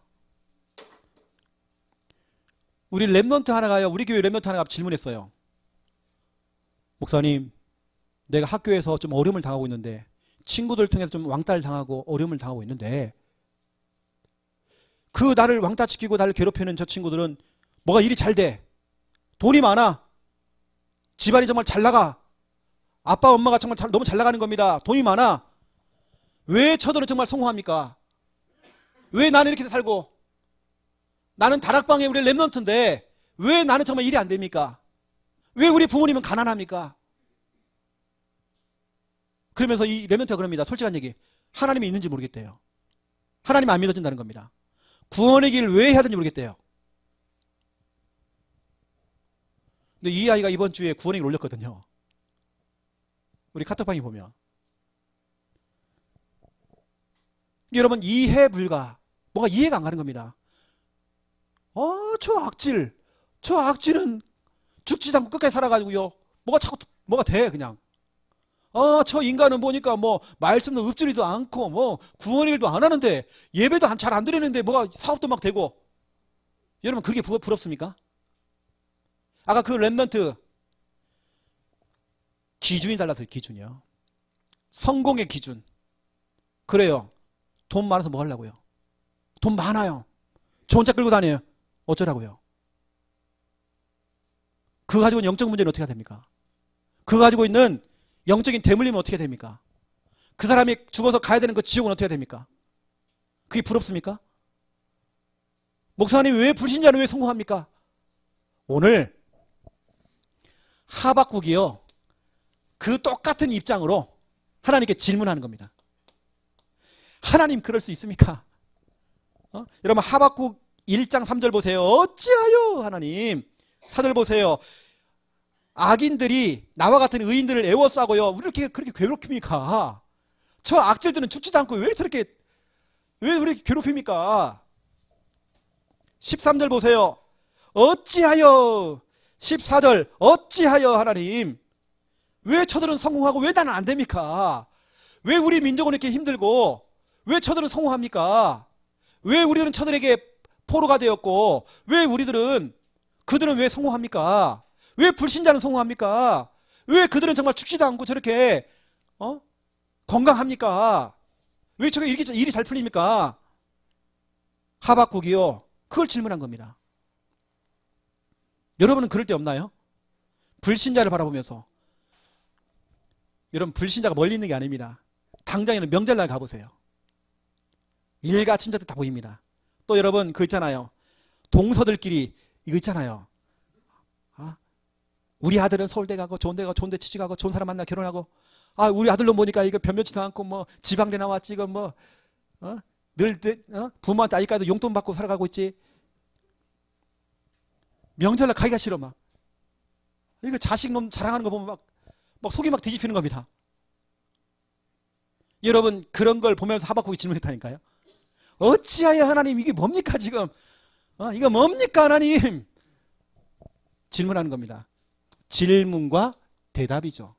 우리 랩넌트 하나가요. 우리 교회 랩넌트 하나가 질문했어요. 목사님, 내가 학교에서 좀 어려움을 당하고 있는데 친구들 통해서 좀 왕따를 당하고 어려움을 당하고 있는데 그 나를 왕따시키고 나를 괴롭히는 저 친구들은 뭐가 일이 잘 돼. 돈이 많아. 집안이 정말 잘 나가. 아빠 엄마가 정말 너무 잘 나가는 겁니다. 돈이 많아. 왜 저들은 정말 성공합니까? 왜 나는 이렇게 살고 나는 다락방에 우리 랩넌트인데 왜 나는 정말 일이 안 됩니까? 왜 우리 부모님은 가난합니까? 그러면서 이 랩넌트가 그럽니다. 솔직한 얘기. 하나님이 있는지 모르겠대요. 하나님 안 믿어진다는 겁니다. 구원의 길을 왜 해야 되는지 모르겠대요. 근데 이 아이가 이번 주에 구원의 길 올렸거든요. 우리 카톡방에 보면. 여러분 이해 불가. 뭔가 이해가 안 가는 겁니다. 저 악질은 죽지도 않고 끝까지 살아가지고요. 뭐가 돼 그냥. 저 인간은 보니까 뭐 말씀도 읊조리도 않고 뭐 구원의 일도 안 하는데 예배도 잘 안 드리는데 뭐가 사업도 막 되고. 여러분 그게 부럽습니까? 아까 그 랩넌트 기준이 달라서요. 기준이요. 성공의 기준. 그래요. 돈 많아서 뭐 하려고요? 돈 많아요. 저 혼자 끌고 다녀요. 어쩌라고요? 그거 가지고 있는 영적 문제는 어떻게 해야 됩니까? 그거 가지고 있는 영적인 대물림은 어떻게 됩니까? 그 사람이 죽어서 가야 되는 그 지옥은 어떻게 됩니까? 그게 부럽습니까? 목사님 왜 불신자는 왜 성공합니까? 오늘 하박국이요, 그 똑같은 입장으로 하나님께 질문하는 겁니다. 하나님 그럴 수 있습니까? 여러분 하박국 1장 3절 보세요. 어찌하여 하나님. 4절 보세요. 악인들이 나와 같은 의인들을 애워싸고요, 우리를 그렇게 괴롭힙니까? 저 악질들은 죽지도 않고 왜 우리 괴롭힙니까? 13절 보세요. 어찌하여. 14절 어찌하여 하나님. 왜 저들은 성공하고 왜 나는 안 됩니까? 왜 우리 민족은 이렇게 힘들고 왜 저들은 성공합니까? 왜 우리들은 저들에게 포로가 되었고 왜 그들은 왜 성공합니까? 왜 불신자는 성공합니까? 왜 그들은 정말 죽지도 않고 저렇게 건강합니까? 왜 저게 이렇게 일이 잘 풀립니까? 하박국이요, 그걸 질문한 겁니다. 여러분은 그럴 때 없나요? 불신자를 바라보면서. 여러분 불신자가 멀리 있는 게 아닙니다. 당장에는 명절날 가보세요. 일가 친척들 다 보입니다. 또 여러분 그 있잖아요, 동서들끼리 이거 있잖아요. 우리 아들은 서울대 가고 좋은 데 가고 좋은 데 취직하고 좋은 사람 만나 결혼하고, 우리 아들로 보니까 이거 변변치도 않고 뭐 지방대 나왔지, 이거 뭐 늘 부모한테 아직까지 용돈 받고 살아가고 있지. 명절날 가기가 싫어. 막 이거 자식놈 자랑하는 거 보면 막 속이 막 뒤집히는 겁니다. 여러분 그런 걸 보면서 하박국이 질문했다니까요. 어찌하여 하나님, 이게 뭡니까 지금? 이거 뭡니까 하나님? 질문하는 겁니다. 질문과 대답이죠.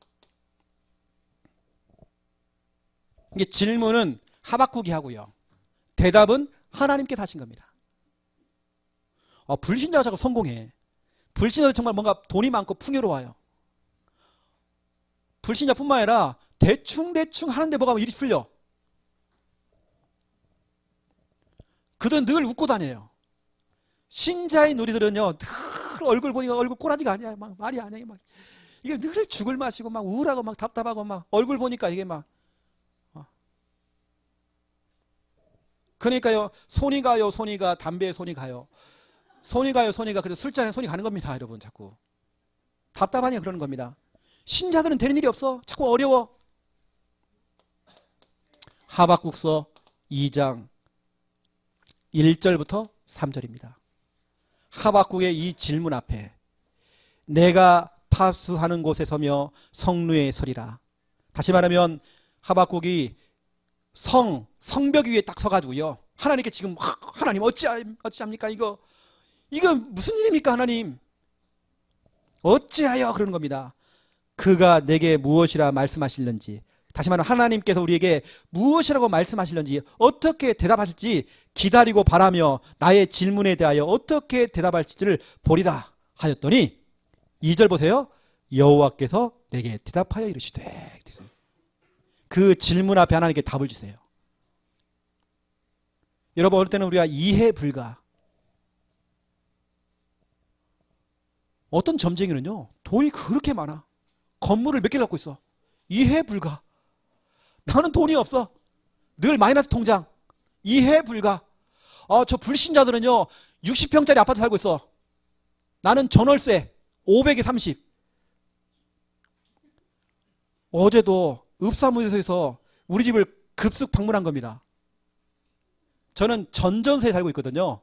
이게 질문은 하박국이 하고요, 대답은 하나님께서 하신 겁니다. 불신자가 자꾸 성공해. 불신자도 정말 뭔가 돈이 많고 풍요로워요. 불신자뿐만 아니라 대충 하는데 뭐가 일이 풀려. 그들은 늘 웃고 다녀요. 신자인 우리들은요, 늘 얼굴 보니까 얼굴 꼬라지가 아니야. 막 말이 아니야. 막 이게 늘 죽을 맛이고 막 우울하고 막 답답하고 막 얼굴 보니까 이게 막. 그러니까요, 손이 가요, 담배에 손이 가요. 손이 가요, 그래서 술잔에 손이 가는 겁니다. 여러분 자꾸 답답하니 그러는 겁니다. 신자들은 되는 일이 없어. 자꾸 어려워. 하박국서 2장 1절부터 3절입니다. 하박국의 이 질문 앞에 내가 파수하는 곳에 서며 성루에 서리라. 다시 말하면 하박국이 성벽 위에 딱 서가지고요, 하나님께 지금 하나님 어찌합니까? 이거 무슨 일입니까 하나님? 어찌하여 그러는 겁니다. 그가 내게 무엇이라 말씀하실는지, 다시 말하면 하나님께서 우리에게 무엇이라고 말씀하실는지, 어떻게 대답하실지 기다리고 바라며 나의 질문에 대하여 어떻게 대답할지를 보리라 하였더니 2절 보세요. 여호와께서 내게 대답하여 이르시되. 그 질문 앞에 하나님께 답을 주세요. 여러분 어릴 때는 우리가 이해 불가. 어떤 점쟁이는요, 돈이 그렇게 많아. 건물을 몇 개 갖고 있어. 이해 불가. 나는 돈이 없어. 늘 마이너스 통장. 이해 불가. 저 불신자들은요 60평짜리 아파트 살고 있어. 나는 전월세 500에 30. 어제도 읍사무소에서 우리 집을 급습 방문한 겁니다. 저는 전전세에 살고 있거든요.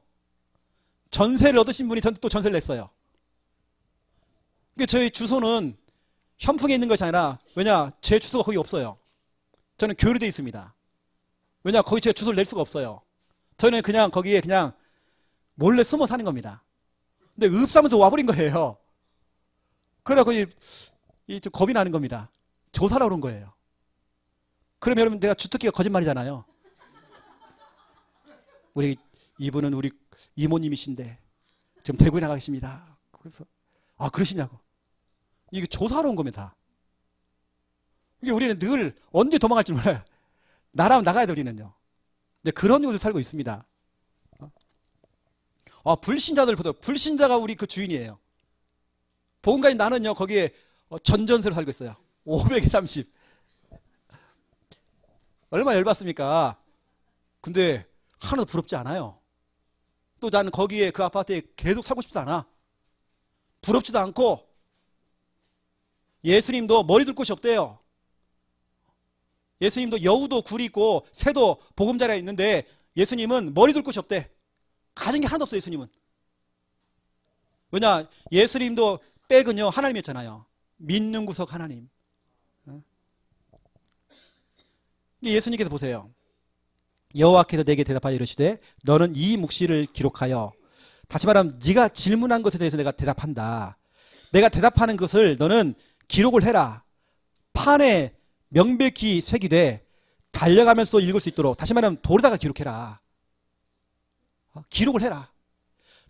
전세를 얻으신 분이 저한테 또 전세를 냈어요. 저희 주소는 현풍에 있는 것이 아니라, 왜냐, 제 주소가 거기 없어요. 저는 교류되어 있습니다. 왜냐, 거기 제 주소를 낼 수가 없어요. 저는 그냥 거기에 그냥 몰래 숨어 사는 겁니다. 근데 읍사무소 와버린 거예요. 그래갖고 좀 겁이 나는 겁니다. 조사를 오는 거예요. 그럼 여러분, 내가 주특기가 거짓말이잖아요. 이분은 우리 이모님이신데 지금 대구에 나가 계십니다. 그래서 그러시냐고. 이게 조사하러 온 겁니다. 이게 우리는 늘 언제 도망갈지 몰라요. 나라면 나가야 돼 우리는요. 근데 그런 곳에 살고 있습니다. 불신자들 보다, 불신자가 우리 그 주인이에요. 보험가인 나는요 거기에 전전세로 살고 있어요. 500에 30. 얼마나 열받습니까? 근데 하나도 부럽지 않아요. 또 나는 거기에 그 아파트에 계속 살고 싶지 않아. 부럽지도 않고 예수님도 머리 둘 곳이 없대요. 예수님도 여우도 굴이 있고 새도 보금자리에 있는데 예수님은 머리 둘 곳이 없대. 가진 게 하나도 없어요. 예수님은. 왜냐? 예수님도 백은요 하나님이었잖아요. 믿는 구석 하나님. 예수님께서 보세요. 여호와께서 내게 대답하여 이르시되 너는 이 묵시를 기록하여, 다시 말하면 네가 질문한 것에 대해서 내가 대답한다. 내가 대답하는 것을 너는 기록을 해라. 판에 명백히 새기되 달려가면서 읽을 수 있도록, 다시 말하면 돌에다가 기록해라. 기록을 해라.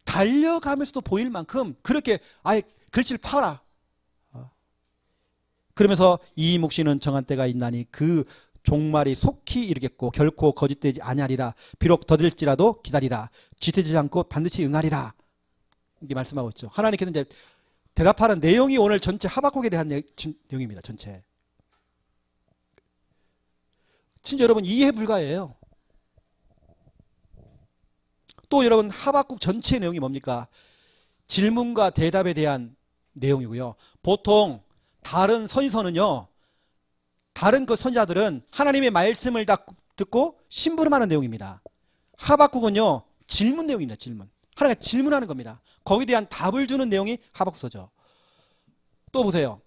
달려가면서도 보일 만큼 그렇게 아예 글씨를 파라. 그러면서 이 묵시는 정한 때가 있나니 그 종말이 속히 이르겠고 결코 거짓되지 아니하리라. 비록 더딜지라도 기다리라. 지체되지 않고 반드시 응하리라. 이게 말씀하고 있죠. 하나님께서 이제 대답하는 내용이 오늘 전체 하박국에 대한 내용입니다. 전체. 진짜 여러분 이해 불가해요. 또 여러분 하박국 전체 내용이 뭡니까? 질문과 대답에 대한 내용이고요. 보통 다른 선지서는요, 다른 그 선지자들은 하나님의 말씀을 다 듣고 심부름하는 내용입니다. 하박국은요 질문 내용입니다. 질문. 하나님가 질문하는 겁니다. 거기에 대한 답을 주는 내용이 하박국서죠. 또 보세요.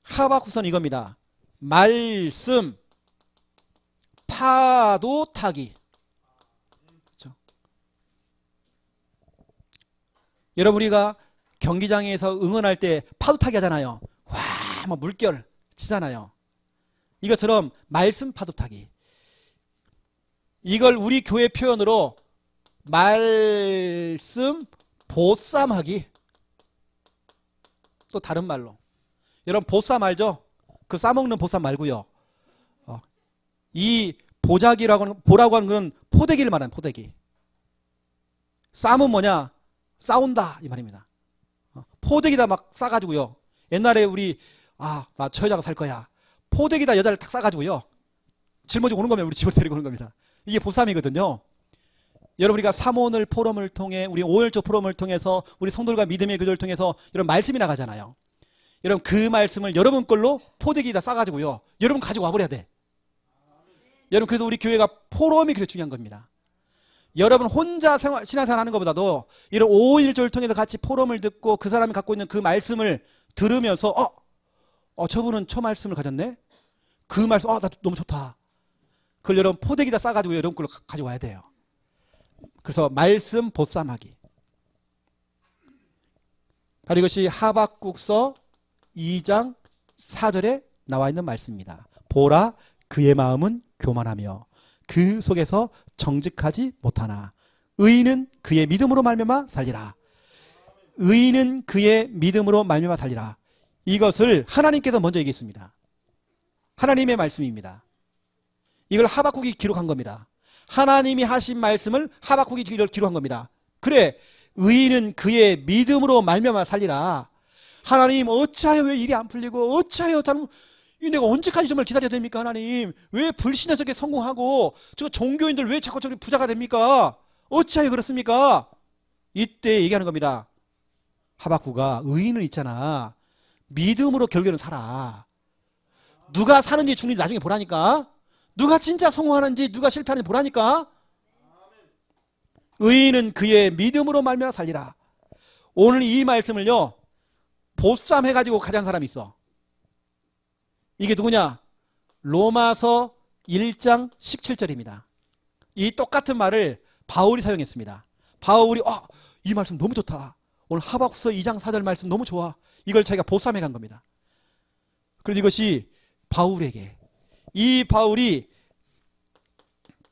하박국서는 이겁니다. 말씀, 파도 타기. 그렇죠? 여러분 우리가 경기장에서 응원할 때 파도 타기 하잖아요. 와, 막 물결 치잖아요. 이것처럼 말씀 파도 타기. 이걸 우리 교회 표현으로 말씀 보쌈하기. 또 다른 말로. 여러분 보쌈 알죠? 그 싸먹는 보쌈 말고요. 이 보라고 하는 건 포대기를 말하는 포대기. 쌈은 뭐냐? 싸운다 이 말입니다. 포대기다 막 싸가지고요. 옛날에 우리 나 저 여자가 살 거야. 포대기다 여자를 탁 싸가지고요. 짊어지고 오는 거면 우리 집으로 데리고 오는 겁니다. 이게 보쌈이거든요. 여러분 우리가 삼오늘 포럼을 통해, 우리 5일조 포럼을 통해서 우리 성도들과 믿음의 교조를 통해서 이런 말씀이 나가잖아요. 여러분 그 말씀을 여러분 걸로 포대기다 싸가지고요. 여러분 가지고 와버려야 돼. 여러분 그래서 우리 교회가 포럼이 그렇게 중요한 겁니다. 여러분 혼자 신앙생활 하는 것보다도 이런 5일조를 통해서 같이 포럼을 듣고 그 사람이 갖고 있는 그 말씀을 들으면서 저분은 저 말씀을 가졌네? 그 말씀 나 너무 좋다. 그걸 여러분 포대기다 싸가지고 여러분 걸로 가져와야 돼요. 그래서 말씀 보쌈하기. 바로 이것이 하박국서 2장 4절에 나와 있는 말씀입니다. 보라 그의 마음은 교만하며 그 속에서 정직하지 못하나 의인은 그의 믿음으로 말미암아 살리라. 의인은 그의 믿음으로 말미암아 살리라. 이것을 하나님께서 먼저 얘기했습니다. 하나님의 말씀입니다. 이걸 하박국이 기록한 겁니다. 하나님이 하신 말씀을 하박국이 기록한 겁니다. 그래, 의인은 그의 믿음으로 말미암아 살리라. 하나님 어찌하여 왜 일이 안 풀리고 어찌하여 내가 언제까지 정말 기다려야 됩니까? 하나님 왜 불신에서 이렇게 성공하고 저 종교인들 왜 자꾸 저렇게 부자가 됩니까? 어찌하여 그렇습니까? 이때 얘기하는 겁니다. 하박국아, 의인은 있잖아. 믿음으로 결국에는 살아. 누가 사는지 죽는지 나중에 보라니까. 누가 진짜 성공하는지 누가 실패하는지 보라니까. 의인은 그의 믿음으로 말미암아 살리라. 오늘 이 말씀을요 보쌈해가지고 가져간 사람이 있어. 이게 누구냐? 로마서 1장 17절입니다. 이 똑같은 말을 바울이 사용했습니다. 바울이 이 말씀 너무 좋다. 오늘 하박국서 2장 4절 말씀 너무 좋아. 이걸 자기가 보쌈해 간 겁니다. 그래서 이것이 바울에게, 이 바울이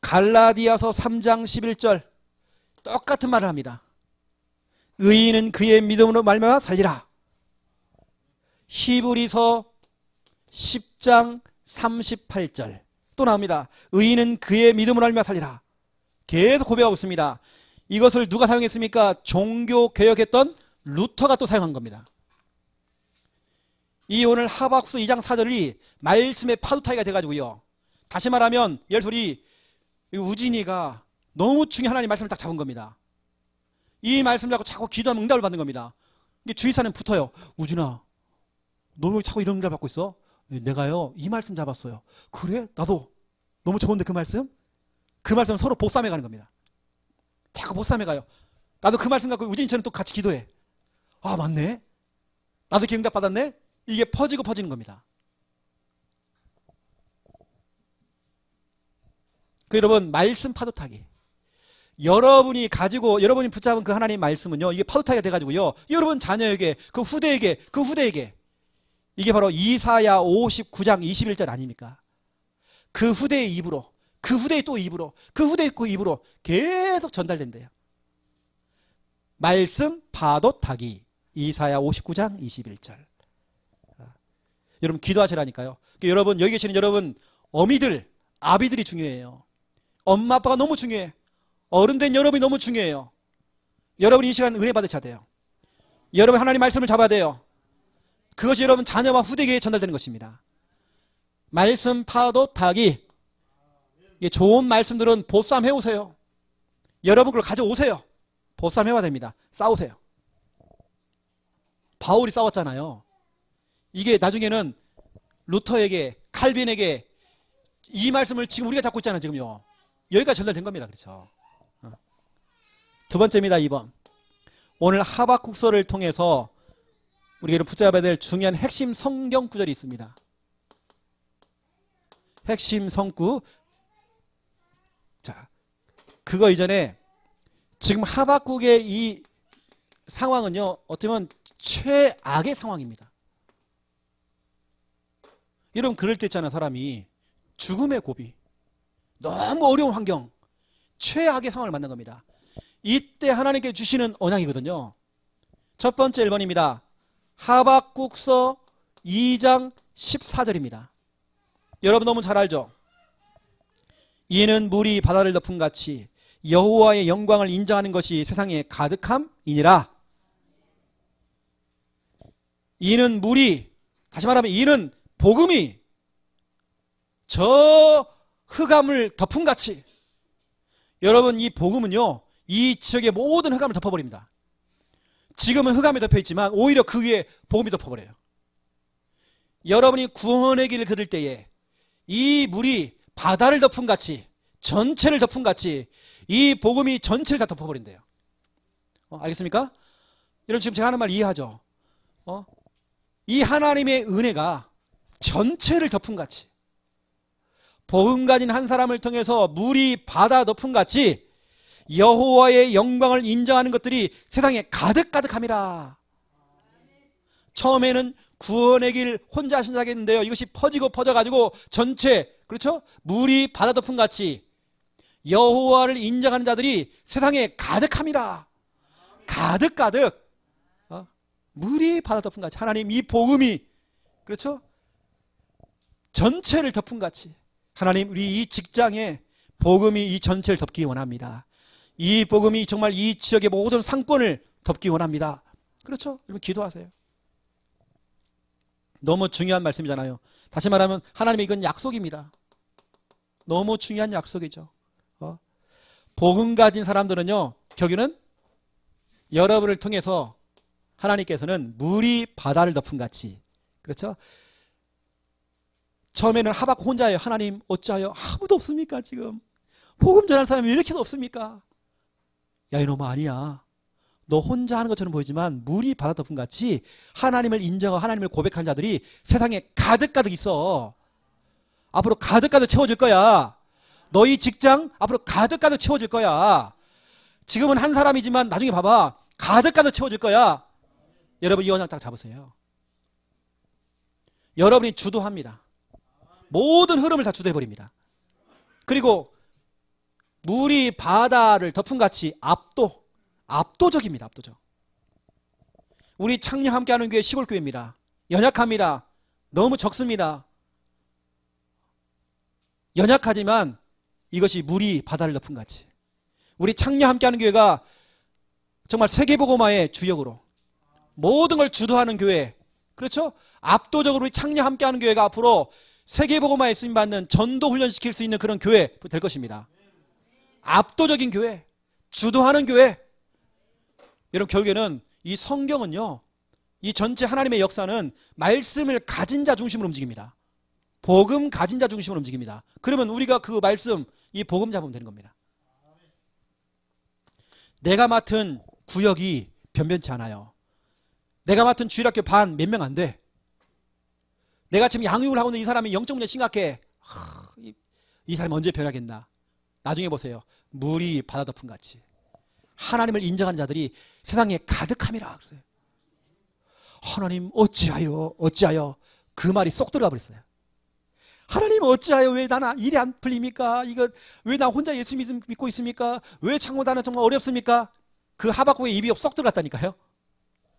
갈라디아서 3장 11절 똑같은 말을 합니다. 의인은 그의 믿음으로 말미암아 살리라. 히브리서 10장 38절 또 나옵니다. 의인은 그의 믿음으로 말미암아 살리라. 계속 고백하고 있습니다. 이것을 누가 사용했습니까? 종교개혁했던 루터가 또 사용한 겁니다. 이 오늘 하박국서 2장 4절이 말씀의 파도타기가 돼가지고요. 다시 말하면 예를 들어 우진이가 너무 중요한 하나님 말씀을 딱 잡은 겁니다. 이 말씀을 잡고 자꾸 기도하면 응답을 받는 겁니다. 이게 주위 사람 붙어요. 우준아, 너 왜 자꾸 이런 걸 받고 있어? 내가요, 이 말씀 잡았어요. 그래? 나도 너무 좋은데 그 말씀? 그 말씀 서로 복사해 가는 겁니다. 자꾸 복사해 가요. 나도 그 말씀 갖고 우진이처럼 또 같이 기도해. 아, 맞네. 나도 기응답 받았네. 이게 퍼지고 퍼지는 겁니다. 그 여러분, 말씀 파도 타기. 여러분이 붙잡은 그 하나님 말씀은요, 이게 파도 타기가 돼가지고요, 여러분 자녀에게, 그 후대에게, 이게 바로 이사야 59장 21절 아닙니까? 그 후대의 입으로, 그 후대의 또 입으로, 그 후대의 그 입으로 계속 전달된대요. 말씀 파도 타기. 이사야 59장 21절. 여러분 기도하시라니까요. 그러니까 여러분, 여기 계시는 여러분 어미들, 아비들이 중요해요. 엄마 아빠가 너무 중요해. 어른된 여러분이 너무 중요해요. 여러분이 이 시간 은혜 받으셔야 돼요. 여러분 하나님 말씀을 잡아야 돼요. 그것이 여러분 자녀와 후대에게 전달되는 것입니다. 말씀 파도 타기. 좋은 말씀들은 보쌈 해오세요. 여러분 그걸 가져오세요. 보쌈 해와야 됩니다. 싸우세요. 바울이 싸웠잖아요. 이게 나중에는 루터에게, 칼빈에게 이 말씀을 지금 우리가 잡고 있잖아요. 지금요. 여기까지 전달된 겁니다. 그렇죠? 두 번째입니다. 2번. 오늘 하박국서를 통해서 우리가 붙잡아야 될 중요한 핵심 성경 구절이 있습니다. 핵심 성구. 자, 그거 이전에 지금 하박국의 이 상황은요, 어떻게 보면 최악의 상황입니다. 여러분 그럴 때 있잖아요. 사람이 죽음의 고비, 너무 어려운 환경, 최악의 상황을 만난 겁니다. 이때 하나님께 주시는 언약이거든요. 첫 번째 1번입니다. 하박국서 2장 14절입니다. 여러분 너무 잘 알죠? 이는 물이 바다를 덮은 같이 여호와의 영광을 인정하는 것이 세상에 가득함이니라. 이는 물이, 다시 말하면 이는 복음이 저 흑암을 덮은 같이. 여러분 이 복음은요, 이 지역의 모든 흑암을 덮어버립니다. 지금은 흑암이 덮여있지만 오히려 그 위에 복음이 덮어버려요. 여러분이 구원의 길을 걸을 때에 이 물이 바다를 덮은 같이, 전체를 덮은 같이 이 복음이 전체를 다 덮어버린대요. 알겠습니까? 여러분 지금 제가 하는 말 이해하죠? 이 하나님의 은혜가 전체를 덮은 같이, 복음 가진 한 사람을 통해서 물이 바다 덮은 같이 여호와의 영광을 인정하는 것들이 세상에 가득가득함이라. 처음에는 구원의 길 혼자 하신 자겠는데요, 이것이 퍼지고 퍼져가지고 전체, 그렇죠? 물이 바다 덮은 같이 여호와를 인정하는 자들이 세상에 가득함이라. 가득가득. 물이 바다 덮은 같이 하나님 이 복음이, 그렇죠? 전체를 덮은 같이 하나님 우리 이 직장에 복음이 이 전체를 덮기 원합니다. 이 복음이 정말 이 지역의 모든 상권을 덮기 원합니다. 그렇죠? 여러분 기도하세요. 너무 중요한 말씀이잖아요. 다시 말하면 하나님의 이건 약속입니다. 너무 중요한 약속이죠. 복음 가진 사람들은요, 결국에는 여러분을 통해서 하나님께서는 물이 바다를 덮은 같이, 그렇죠? 처음에는 하박국 혼자예요. 하나님 어찌하여 아무도 없습니까? 지금 복음 전하는 사람이 왜 이렇게 없습니까? 야 이놈아, 아니야. 너 혼자 하는 것처럼 보이지만 물이 바다 덮은 같이 하나님을 인정하고 하나님을 고백하는 자들이 세상에 가득가득 있어. 앞으로 가득가득 채워질 거야. 너희 직장 앞으로 가득가득 채워질 거야. 지금은 한 사람이지만 나중에 봐봐, 가득가득 채워질 거야. 여러분 이 언약 딱 잡으세요. 여러분이 주도합니다. 모든 흐름을 다 주도해버립니다. 그리고 물이 바다를 덮은 같이 압도적입니다. 압도적. 우리 창녕 함께하는 교회 시골교회입니다. 연약합니다. 너무 적습니다. 연약하지만 이것이 물이 바다를 덮은 같이 우리 창녕 함께하는 교회가 정말 세계복음화의 주역으로 모든 걸 주도하는 교회, 그렇죠? 압도적으로 우리 창녕 함께하는 교회가 앞으로 세계복음화에 쓰임받는 전도 훈련시킬 수 있는 그런 교회 될 것입니다. 압도적인 교회, 주도하는 교회. 여러분 결국에는 이 성경은요, 이 전체 하나님의 역사는 말씀을 가진 자 중심으로 움직입니다. 복음 가진 자 중심으로 움직입니다. 그러면 우리가 그 말씀, 이 복음 잡으면 되는 겁니다. 내가 맡은 구역이 변변치 않아요. 내가 맡은 주일학교 반 몇 명 안 돼. 내가 지금 양육을 하고 있는 이 사람이 영적 문제 심각해. 이 사람이 언제 변하겠나. 나중에 보세요. 물이 바다 덮은 같이 하나님을 인정하는 자들이 세상에 가득함이라 그랬어요. 하나님 어찌하여 그 말이 쏙 들어가 버렸어요. 하나님 어찌하여 왜 나는 일이 안 풀립니까? 이거 왜 나 혼자 예수 믿고 있습니까? 왜 창고 나는 정말 어렵습니까? 그 하박국의 입이 쏙 들어갔다니까요.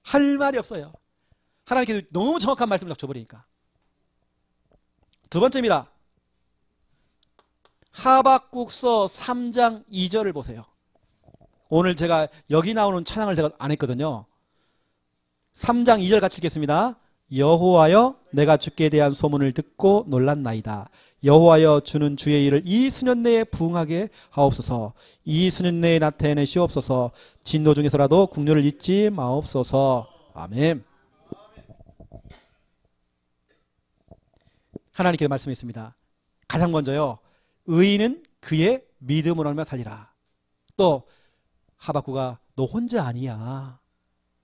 할 말이 없어요. 하나님께서 너무 정확한 말씀을 딱 줘버리니까. 두 번째입니다. 하박국서 3장 2절을 보세요. 오늘 제가 여기 나오는 찬양을 제가 안 했거든요. 3장 2절 같이 읽겠습니다. 여호와여 내가 주께 대한 소문을 듣고 놀랐나이다. 여호와여 주는 주의 일을 이 수년 내에 부응하게 하옵소서. 이 수년 내에 나타내시옵소서. 진노 중에서라도 국류를 잊지 마옵소서. 아멘. 하나님께서 말씀했습니다. 가장 먼저요. 의인은 그의 믿음으로 하며 살리라. 또 하박국아 너 혼자 아니야.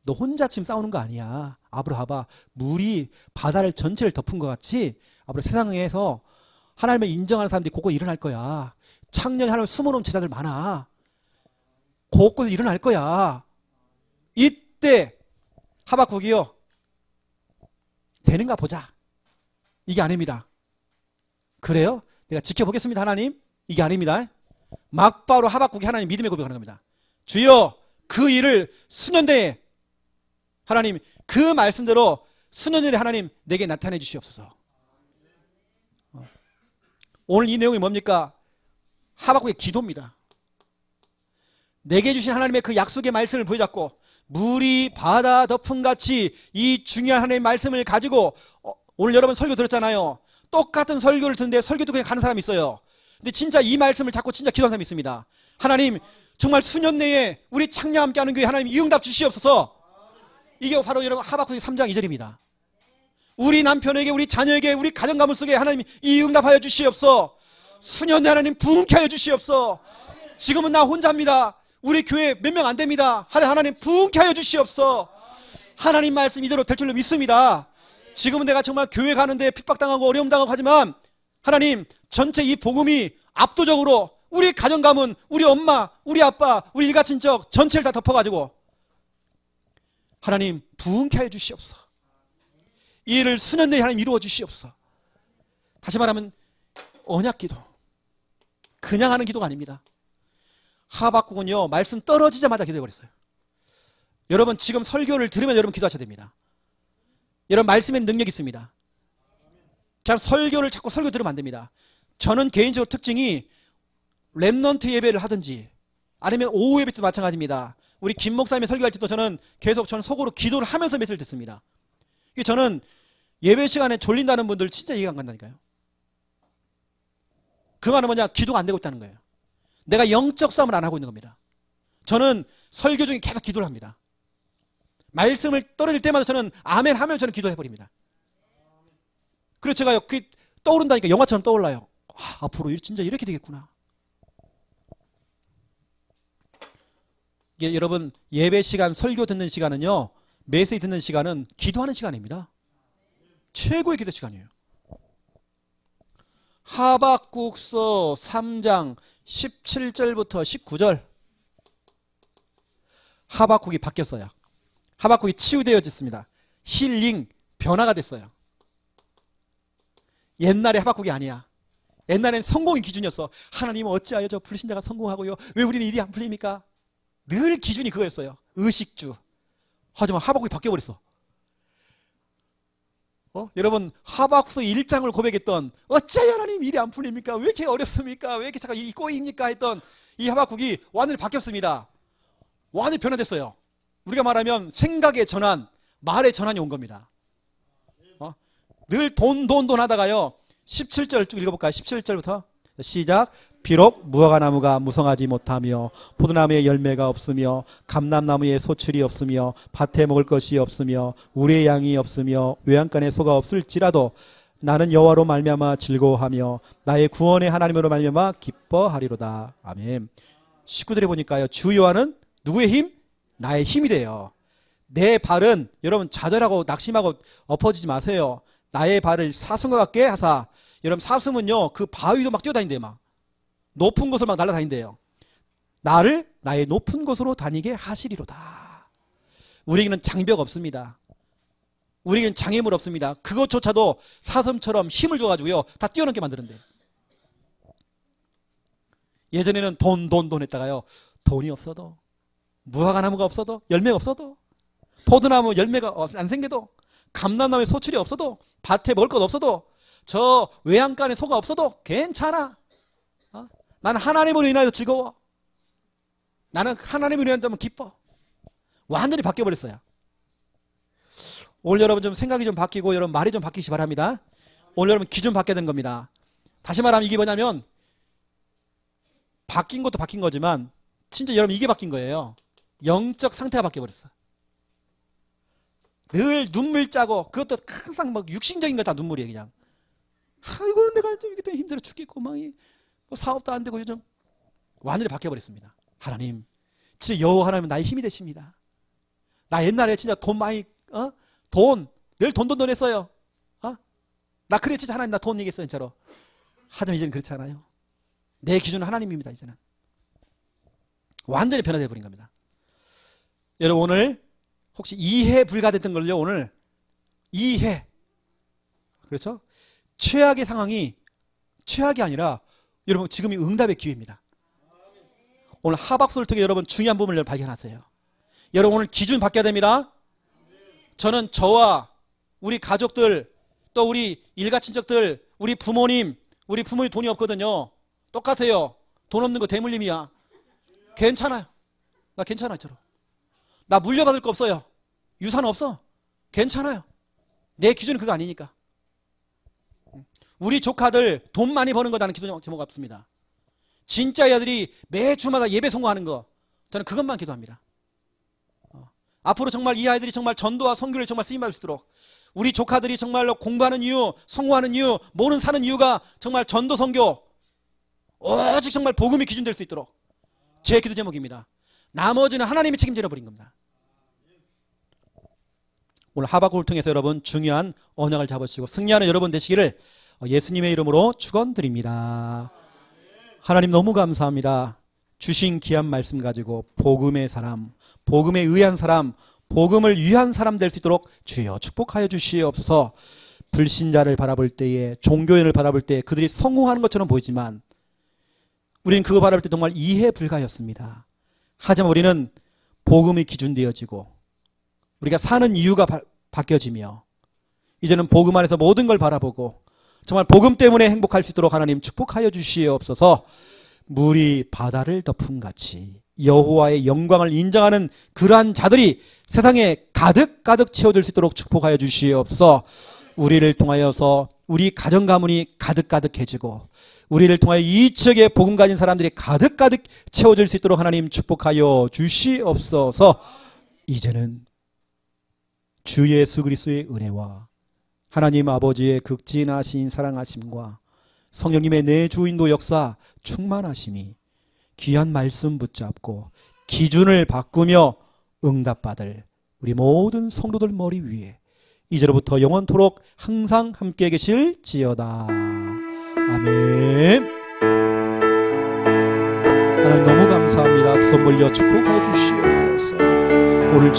너 혼자 지금 싸우는 거 아니야. 아브라함아 물이 바다를 전체를 덮은 것 같이 앞으로 세상에서 하나님을 인정하는 사람들이 곳곳 일어날 거야. 창녀에 하나님 숨어놓은 제자들 많아. 곳곳 일어날 거야. 이때 하박국이요. 되는가 보자. 이게 아닙니다. 그래요? 내가 지켜보겠습니다 하나님. 이게 아닙니다. 막바로 하박국이 하나님 믿음의 고백하는 겁니다. 주여 그 일을 수년 내에 하나님 그 말씀대로 수년 전에 하나님 내게 나타내 주시옵소서. 오늘 이 내용이 뭡니까? 하박국의 기도입니다. 내게 주신 하나님의 그 약속의 말씀을 부여잡고 물이 바다 덮은 같이 이 중요한 하나님의 말씀을 가지고 오늘 여러분 설교 들었잖아요. 똑같은 설교를 듣는데 설교 듣고 그냥 가는 사람이 있어요. 근데 진짜 이 말씀을 잡고 진짜 기도하는 사람이 있습니다. 하나님 정말 수년 내에 우리 창녀와 함께하는 교회 하나님 이 응답 주시옵소서. 이게 바로 여러분 하박국 3장 2절입니다. 우리 남편에게 우리 자녀에게 우리 가정 가문 속에 하나님 이 응답하여 주시옵소서. 수년 내 하나님 부흥케 하여 주시옵소서. 지금은 나 혼자입니다. 우리 교회 몇 명 안 됩니다. 하나님 부흥케 하여 주시옵소서. 하나님 말씀 이대로 될 줄로 믿습니다. 지금은 내가 정말 교회 가는데 핍박당하고 어려움 당하고 하지만 하나님 전체 이 복음이 압도적으로 우리 가정 가문, 우리 엄마, 우리 아빠, 우리 일가친척 전체를 다 덮어가지고 하나님 부흥케 하여 주시옵소서. 이 일을 수년 내에 하나님 이루어 주시옵소서. 다시 말하면 언약 기도. 그냥 하는 기도가 아닙니다. 하박국은요 말씀 떨어지자마자 기도해버렸어요. 여러분 지금 설교를 들으면 여러분 기도하셔야 됩니다. 여러분 말씀에는 능력이 있습니다. 그냥 설교를 자꾸 설교 들으면 안 됩니다. 저는 개인적으로 특징이 렘넌트 예배를 하든지 아니면 오후 예배 때도 마찬가지입니다. 우리 김 목사님이 설교할 때도 저는 속으로 기도를 하면서 메시지를 듣습니다. 저는 예배 시간에 졸린다는 분들 진짜 이해가 안 간다니까요. 그 말은 뭐냐? 기도가 안 되고 있다는 거예요. 내가 영적 싸움을 안 하고 있는 겁니다. 저는 설교 중에 계속 기도를 합니다. 말씀을 떨어질 때마다 저는 아멘 하면 저는 기도해버립니다. 그래서 제가 그게 떠오른다니까 영화처럼 떠올라요. 앞으로 진짜 이렇게 되겠구나. 이게 여러분 예배 시간 설교 듣는 시간은요 메시지 듣는 시간은 기도하는 시간입니다. 최고의 기도 시간이에요. 하박국서 3장 17절부터 19절 하박국이 바뀌었어요. 하박국이 치유되어졌습니다. 힐링, 변화가 됐어요. 옛날에 하박국이 아니야. 옛날엔 성공이 기준이었어. 하나님은 어찌하여 저 불신자가 성공하고요. 왜 우리는 일이 안 풀립니까? 늘 기준이 그거였어요. 의식주. 하지만 하박국이 바뀌어버렸어. 여러분 하박국서 1장을 고백했던 어찌하여 하나님 일이 안 풀립니까? 왜 이렇게 어렵습니까? 왜 이렇게 잠깐 일이 꼬입니까? 했던 이 하박국이 완전히 바뀌었습니다. 완전히 변화됐어요. 우리가 말하면 생각의 전환, 말의 전환이 온 겁니다. 늘 돈 하다가요 17절 쭉 읽어볼까요? 17절부터 시작. 비록 무화과나무가 무성하지 못하며 포도나무에 열매가 없으며 감람나무에 소출이 없으며 밭에 먹을 것이 없으며 우리의 양이 없으며 외양간에 소가 없을지라도 나는 여호와로 말미암아 즐거워하며 나의 구원의 하나님으로 말미암아 기뻐하리로다. 아멘. 19절에 보니까요, 주 여호와는 누구의 힘? 나의 힘이 돼요. 내 발은 여러분 좌절하고 낙심하고 엎어지지 마세요. 나의 발을 사슴과 같게 하사. 여러분 사슴은요 그 바위도 막 뛰어다닌대요. 막 높은 곳을 막 날아다닌대요. 나를 나의 높은 곳으로 다니게 하시리로다. 우리에게는 장벽 없습니다. 우리에게는 장애물 없습니다. 그것조차도 사슴처럼 힘을 줘가지고요 다 뛰어넘게 만드는데, 예전에는 돈 했다가요 돈이 없어도, 무화과나무가 없어도, 열매가 없어도, 포도나무 열매가 안 생겨도, 감람나무에 소출이 없어도, 밭에 먹을 것 없어도, 저 외양간에 소가 없어도 괜찮아. 나는 하나님으로 인하여 즐거워. 나는 하나님으로 인하여 기뻐. 완전히 바뀌어버렸어요. 오늘 여러분 좀 생각이 좀 바뀌고 여러분 말이 좀 바뀌시 바랍니다. 오늘 여러분 기준 바뀌어야 되는 겁니다. 다시 말하면 이게 뭐냐면, 바뀐 것도 바뀐 거지만 진짜 여러분 이게 바뀐 거예요. 영적 상태가 바뀌어버렸어. 늘 눈물 짜고, 그것도 항상 막 육신적인 거 다 눈물이에요. 그냥 아이고 내가 좀 이게 때문에 힘들어 죽겠고 막 사업도 안 되고 요즘 완전히 바뀌어버렸습니다. 하나님, 진짜 여호와 하나님은 나의 힘이 되십니다. 나 옛날에 진짜 돈 많이 늘 돈 했어요. 나 그래 진짜 하나님 나 돈 얘기했어요 진짜로. 하지만 이제는 그렇지 않아요. 내 기준은 하나님입니다. 이제는 완전히 변화되어 버린 겁니다. 여러분 오늘 혹시 이해 불가됐던 걸요, 오늘 이해, 그렇죠? 최악의 상황이 최악이 아니라 여러분 지금이 응답의 기회입니다. 오늘 하박소를 통해 여러분 중요한 부분을 발견하세요. 여러분 오늘 기준 바뀌어야 됩니다. 저는 저와 우리 가족들, 또 우리 일가 친척들, 우리 부모님 돈이 없거든요. 똑같아요. 돈 없는 거 대물림이야. 괜찮아요. 나 괜찮아요. 저로. 나 물려받을 거 없어요. 유산 없어. 괜찮아요. 내 기준은 그거 아니니까. 우리 조카들 돈 많이 버는 거 나는 기도 제목 없습니다. 진짜 이 아들이 매 주마다 예배 성공하는 거, 저는 그것만 기도합니다. 앞으로 정말 이 아이들이 정말 전도와 선교를 정말 쓰임받을 수 있도록, 우리 조카들이 정말로 공부하는 이유, 성공하는 이유, 뭐는 사는 이유가 정말 전도 선교, 오직 정말 복음이 기준될 수 있도록 제 기도 제목입니다. 나머지는 하나님이 책임져 버린 겁니다. 오늘 하박국을 통해서 여러분 중요한 언약을 잡으시고 승리하는 여러분 되시기를 예수님의 이름으로 축원드립니다. 하나님 너무 감사합니다. 주신 귀한 말씀 가지고 복음의 사람, 복음에 의한 사람, 복음을 위한 사람 될 수 있도록 주여 축복하여 주시옵소서. 불신자를 바라볼 때에, 종교인을 바라볼 때 그들이 성공하는 것처럼 보이지만 우리는 그거 바라볼 때 정말 이해 불가였습니다. 하지만 우리는 복음이 기준되어지고 우리가 사는 이유가 바뀌어지며 이제는 복음 안에서 모든 걸 바라보고 정말 복음 때문에 행복할 수 있도록 하나님 축복하여 주시옵소서. 물이 바다를 덮음같이 여호와의 영광을 인정하는 그러한 자들이 세상에 가득가득 채워질 수 있도록 축복하여 주시옵소서. 우리를 통하여서 우리 가정 가문이 가득가득해지고 우리를 통하여 이 지역에 복음 가진 사람들이 가득가득 채워질 수 있도록 하나님 축복하여 주시옵소서. 이제는 주 예수 그리스도의 은혜와 하나님 아버지의 극진하신 사랑하심과 성령님의 내주인도 역사 충만하심이 귀한 말씀 붙잡고 기준을 바꾸며 응답받을 우리 모든 성도들 머리 위에 이제로부터 영원토록 항상 함께 계실지어다. 아멘. 하나님 너무 감사합니다. 두 손 벌려 축복하여 주시옵소서. 오늘